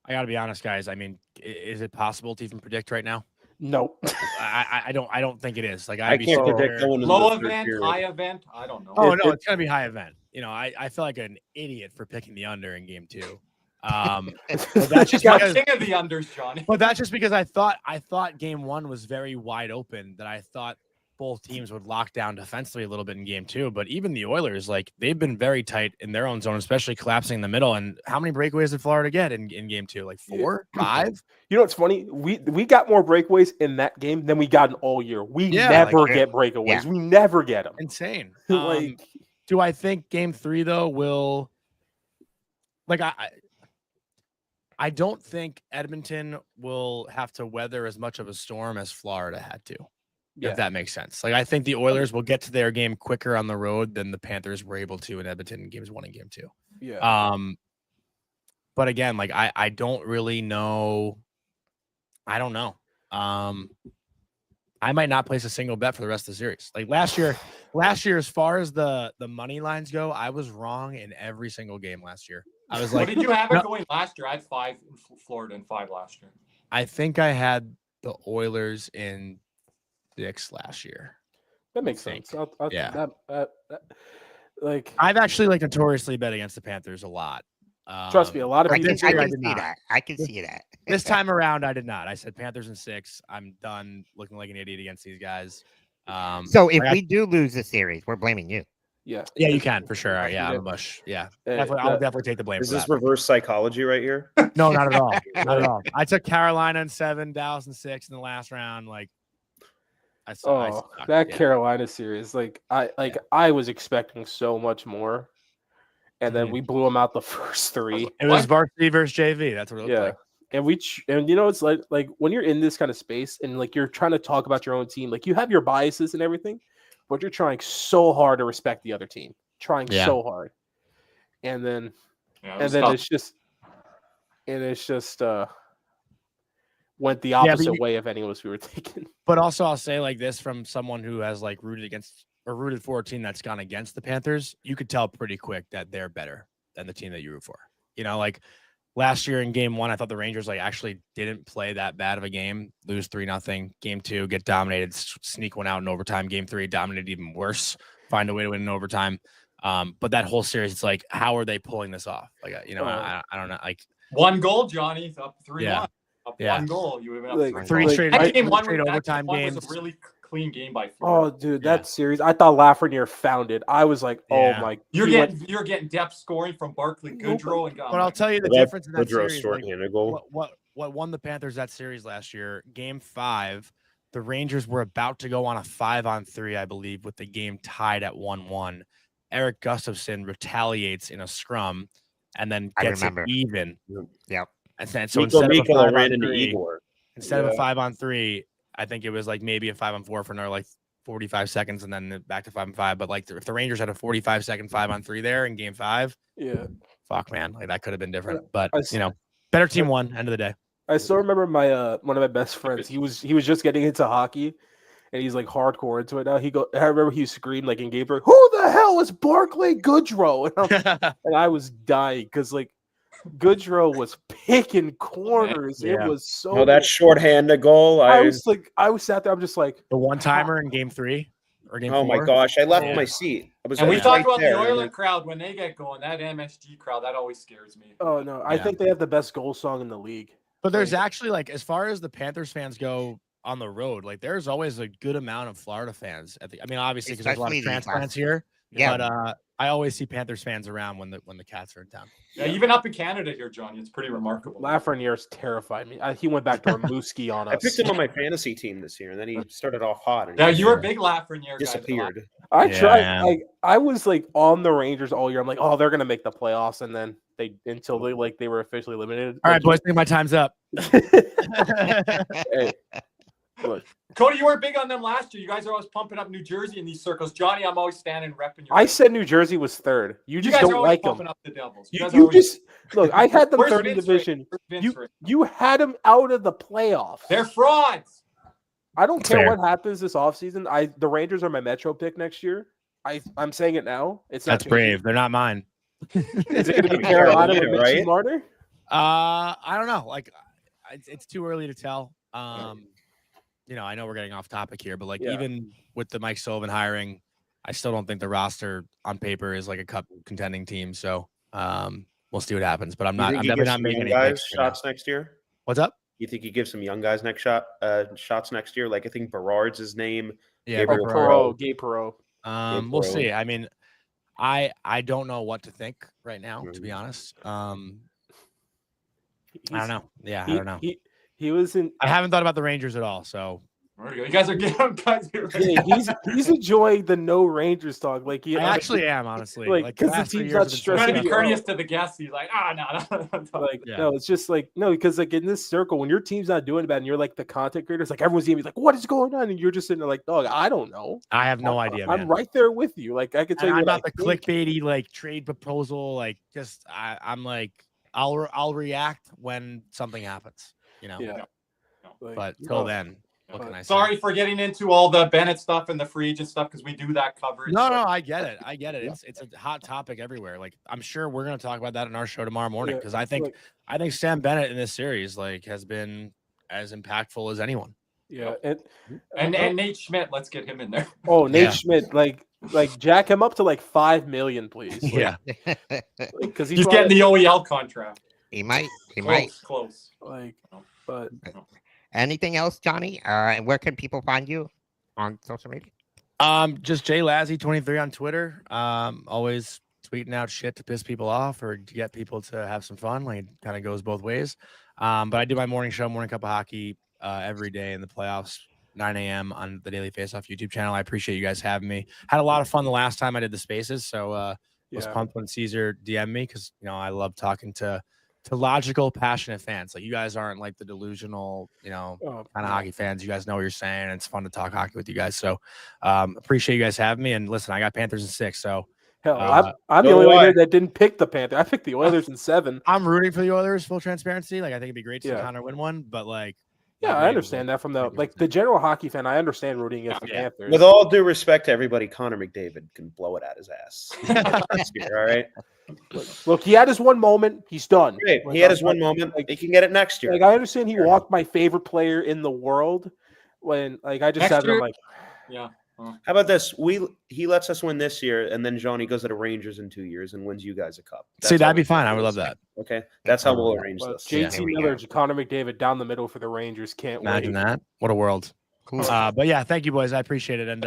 I got to be honest, guys. I mean, is it possible to even predict right now? No, I don't think it is. Like I can't predict low event, high event. I don't know. Oh no, it's gonna be high event. I feel like an idiot for picking the under in Game 2. That's just because, king of the unders, Johnny. But that's just because I thought Game 1 was very wide open. That I thought both teams would lock down defensively a little bit in Game 2. But even the Oilers, like they've been very tight in their own zone, especially collapsing in the middle. And how many breakaways did Florida get in Game 2? Like 4, 5? You know what's funny? We got more breakaways in that game than we got in all year. We never get breakaways. Yeah. We never get them. Insane. Like, do I think Game 3 though will? Like I don't think Edmonton will have to weather as much of a storm as Florida had to. Yeah. If that makes sense. Like I think the Oilers will get to their game quicker on the road than the Panthers were able to in Edmonton in Games 1 and Game 2. Yeah. But again, like I don't really know. I don't know. I might not place a single bet for the rest of the series. Like last year, as far as the money lines go, I was wrong in every single game last year. I was like, what did you have it going last year? I had 5 in Florida and 5 last year. I think I had the Oilers in 6 last year. That makes sense. Yeah. Like I've actually like notoriously bet against the Panthers a lot. Trust me, a lot of people. I can see that. This time around, I did not. I said Panthers in 6. I'm done looking like an idiot against these guys. So if we do lose the series, we're blaming you. Yeah, you can for sure. Yeah, I'm a mush. Yeah, I'll definitely take the blame. Is this reverse psychology right here? No, not at all. Not at all. I took Carolina in 7, Dallas in 6 in the last round. Like, Carolina series. Like I was expecting so much more, and then we blew them out the first 3. It was varsity versus JV. That's what it looked like. And it's like when you're in this kind of space and like you're trying to talk about your own team, like you have your biases and everything, but you're trying so hard to respect the other team, so hard. And then it's just went the but opposite way of any of us we were thinking. But also, I'll say like this from someone who has like rooted for a team that's gone against the Panthers. You could tell pretty quick that they're better than the team that you root for. You know, like last year in game 1, I thought the Rangers like actually didn't play that bad of a game. Lose 3-0. Game 2, get dominated, sneak one out in overtime. Game 3, dominated even worse. Find a way to win in overtime. But that whole series, it's like, how are they pulling this off? Like, I don't know. Like 1 goal, Johnny, up 3-1. Yeah. Up Yeah. 1 goal. You would have been up 3-1. Three straight That game overtime was games. a really clean game by Oh, Florida. dude, that series, I thought Lafreniere found it. I was like, oh Yeah. my. You're getting depth scoring from Barkley, Goodrow, and But I'll tell you the That difference in that Goodrow series. shorthanded goal. What won the Panthers that series last year? Game 5, the Rangers were about to go on a 5-on-3, I believe, with the game tied at 1-1. Eric Gustafsson retaliates in a scrum and then gets it even. Yep. And so Nico Mikkola ran into Igor. instead of a 5-on-3, I think it was like maybe a 5-on-4 for another like 45 seconds and then back to 5-on-5. But like if the Rangers had a 45-second 5-on-3 there in game 5, fuck man, like that could have been different. But better team won. End of the day. I still remember my one of my best friends. He was just getting into hockey, and he's like hardcore into it now. I remember he screamed like in game 3, "Who the hell is Barkley Goodrow?" And I was dying because like Goodrow was picking corners. Yeah. It was so. That shorthanded goal. I sat there. I'm just like the one timer in game 3 or game 4. Oh my gosh! I left my seat. And we talked about the Oilers crowd when they get going. That MSG crowd, that always scares me. Oh no, I think they have the best goal song in the league. But there's actually like, as far as the Panthers fans go on the road, like there's always a good amount of Florida fans obviously because there's a lot of transplants here. Yeah. But I always see Panthers fans around when the Cats are in town. Yeah, even up in Canada here, Johnny, it's pretty remarkable. Lafreniere's terrified me. He went back to Rimouski on us. I picked him on my fantasy team this year, and then he started off hot. And yeah, you were a big Lafreniere. Disappeared. I tried. Like I was like on the Rangers all year. I'm like, oh, they're gonna make the playoffs, and then until they were officially eliminated. All right, boys, I think my time's up. Hey, look. Cody, you were big on them last year. You guys are always pumping up New Jersey in these circles. Johnny, I'm always standing repping your. I said New Jersey was third. You just don't like them. Up the Devils. You just look. I had them third in division. You had them out of the playoffs. They're frauds. I don't care what happens this offseason. The Rangers are my Metro pick next year. I'm saying it now. That's brave. They're not mine. Is it going to be Carolina with Mitchie Marner? I don't know. Like, it's too early to tell. I know we're getting off topic here, but even with the Mike Sullivan hiring, I still don't think the roster on paper is like a cup contending team. So we'll see what happens. But I'm definitely not making any guys shots next year. What's up? You think he gives some young guys shots next year? Like I think Berard's his name. Yeah, Gabe Perreault. We'll see. I mean, I don't know what to think right now, to be honest. I don't know. Yeah, I don't know. He was in. I haven't thought about the Rangers at all. So you guys are getting guys. Yeah, he's enjoying the no Rangers talk. Like I actually am, honestly. Because the team's not stressing. Trying to be courteous to the guests. He's like, no. No, it's just like no, because like in this circle, when your team's not doing bad and you're like the content creators, like everyone's gonna be like, what is going on? And you're just sitting there like, dog, I don't know. I have no idea. I'm right there with you. Like I can tell you. I'm not the clickbaity like trade proposal. Like just I'm like I'll react when something happens. Yeah. But till then, what can I say? Sorry for getting into all the Bennett stuff and the free agent stuff because we do that coverage. No, I get it. It's a hot topic everywhere. Like I'm sure we're gonna talk about that in our show tomorrow morning because I think Sam Bennett in this series has been as impactful as anyone. Yeah, and Nate Schmidt, let's get him in there. Oh, Nate Schmidt, like jack him up to like $5 million, please. Yeah, because he's getting the OEL contract. He might. Close. But anything else, Johnny? And where can people find you on social media? Just JLazzy23 on Twitter. Always tweeting out shit to piss people off or to get people to have some fun. Like it kind of goes both ways. But I do my morning show, Morning Cup of Hockey, every day in the playoffs, 9 a.m. on the Daily Faceoff YouTube channel. I appreciate you guys having me. Had a lot of fun the last time I did the spaces. So was pumped when Caesar DM'd me because I love talking to logical, passionate fans. Like you guys aren't like the delusional, kind of hockey fans. You guys know what you're saying. It's fun to talk hockey with you guys. So appreciate you guys having me. And listen, I got Panthers in 6. So hell, I'm the only one here that didn't pick the Panthers. I picked the Oilers in 7. I'm rooting for the Oilers, full transparency. Like I think it'd be great to see Connor win one, but like Yeah, I understand that from the general hockey fan. I understand rooting against the Panthers. With all due respect to everybody, Connor McDavid can blow it out his ass. All right. Look, he had his one moment. He's done. Great. He had his one moment. He can get it next year. Like, I understand he walked my favorite player in the world when, like, I just said, I'm like, yeah. How about this? He lets us win this year, and then Johnny goes to the Rangers in 2 years and wins you guys a cup. See, that'd be fine. I would love that. Okay, that's how we'll arrange this. JT Miller, Connor McDavid down the middle for the Rangers. Can't imagine wait. that. What a world. Cool. But yeah, thank you, boys. I appreciate it. And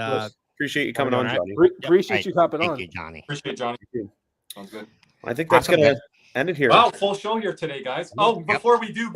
appreciate you coming on, Johnny. Appreciate you hopping on. Thank you, Johnny. Appreciate Johnny. Sounds good. I think that's going to end it here. Wow, full show here today, guys. Oh, before we do,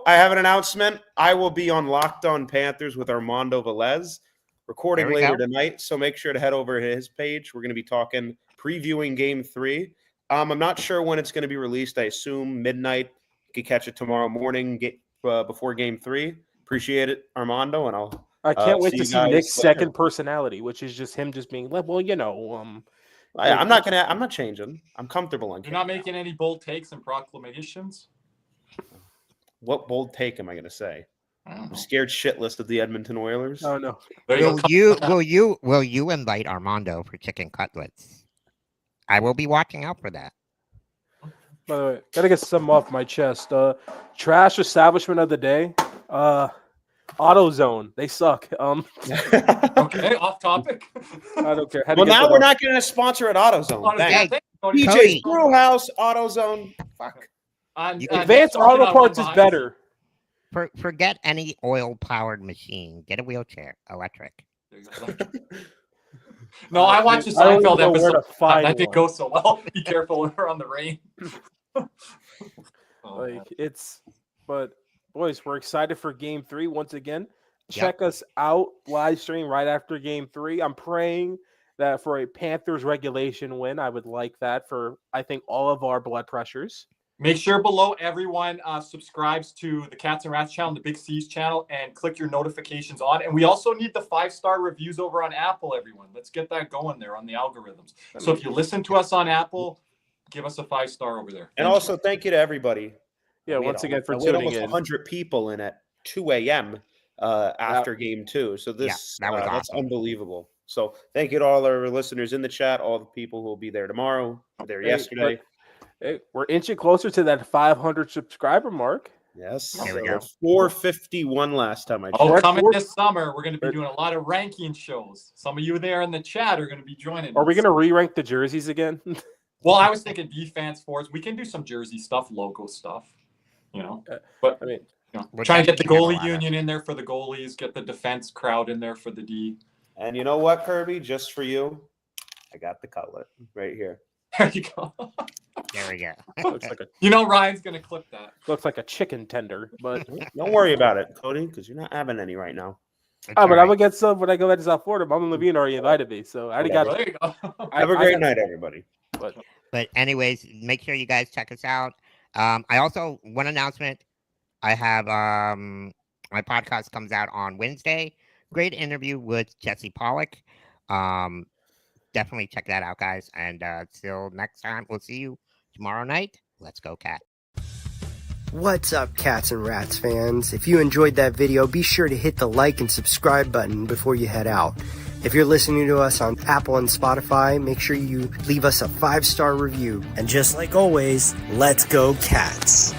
I have an announcement. I will be on Locked On Panthers with Armando Velez, recording later tonight. So make sure to head over to his page. We're going to be previewing Game 3. I'm not sure when it's going to be released. I assume midnight. You could catch it tomorrow morning before Game 3. Appreciate it, Armando, and I can't wait to see Nick's second personality, which is just him just being like, well, I'm not changing. I'm comfortable on. You're not making any bold takes and proclamations. What bold take am I going to say? I'm scared shitless of the Edmonton Oilers. Oh no! Will you invite Armando for chicken cutlets? I will be watching out for that. By the way, gotta get some off my chest. Trash establishment of the day. AutoZone. They suck. Okay, off topic. I don't care. Well, now we're not getting a sponsor at AutoZone. PJ's Brewhouse, AutoZone. Fuck. Advanced Auto Parts is better. Forget any oil-powered machine. Get a wheelchair, electric. No, I watched the Seinfeld episode. That didn't go so well. Be careful we're on the rain. But boys, we're excited for Game 3 once again. Check us out live stream right after Game 3. I'm praying that for a Panthers regulation win, I would like that for, I think, all of our blood pressures. Make sure below everyone subscribes to the Cats and Rats channel, the BigCeaz channel, and click your notifications on. And we also need the 5-star reviews over on Apple, everyone. Let's get that going there on the algorithms. So if you listen to us on Apple, give us a 5-star over there. And also thank you to everybody. Yeah, once again for tuning almost in. 100 people in at 2 a.m. After Game 2. So that's unbelievable. So thank you to all our listeners in the chat, all the people who will be there tomorrow, there yesterday. Hey, we're inching closer to that 500 subscriber mark. Yes. There we go. 451 last time I checked. Oh, coming this summer, we're going to be doing a lot of ranking shows. Some of you there in the chat are going to be joining us. Are we going to re-rank the jerseys again? Well, I was thinking defense forwards. We can do some jersey stuff, logo stuff, But, I mean, we're trying to get the goalie union in there for the goalies, get the defense crowd in there for the D. And you know what, Kirby? Just for you, I got the cutlet right here. There you go. There we go. Looks like Ryan's going to clip that. Looks like a chicken tender, but don't worry about it, Cody, because you're not having any right now. But I'm going to get some when I go back to South Florida. Mom and Levine already invited me, so I already got there you go. Have a great night, everybody. But anyways, make sure you guys check us out. I also, one announcement, I have my podcast comes out on Wednesday. Great interview with Jesse Pollock. Definitely check that out, guys. And till next time, we'll see you tomorrow night. Let's go, Cat. What's up, Cats and Rats fans? If you enjoyed that video, be sure to hit the like and subscribe button before you head out. If you're listening to us on Apple and Spotify, make sure you leave us a 5-star review. And just like always, let's go, Cats.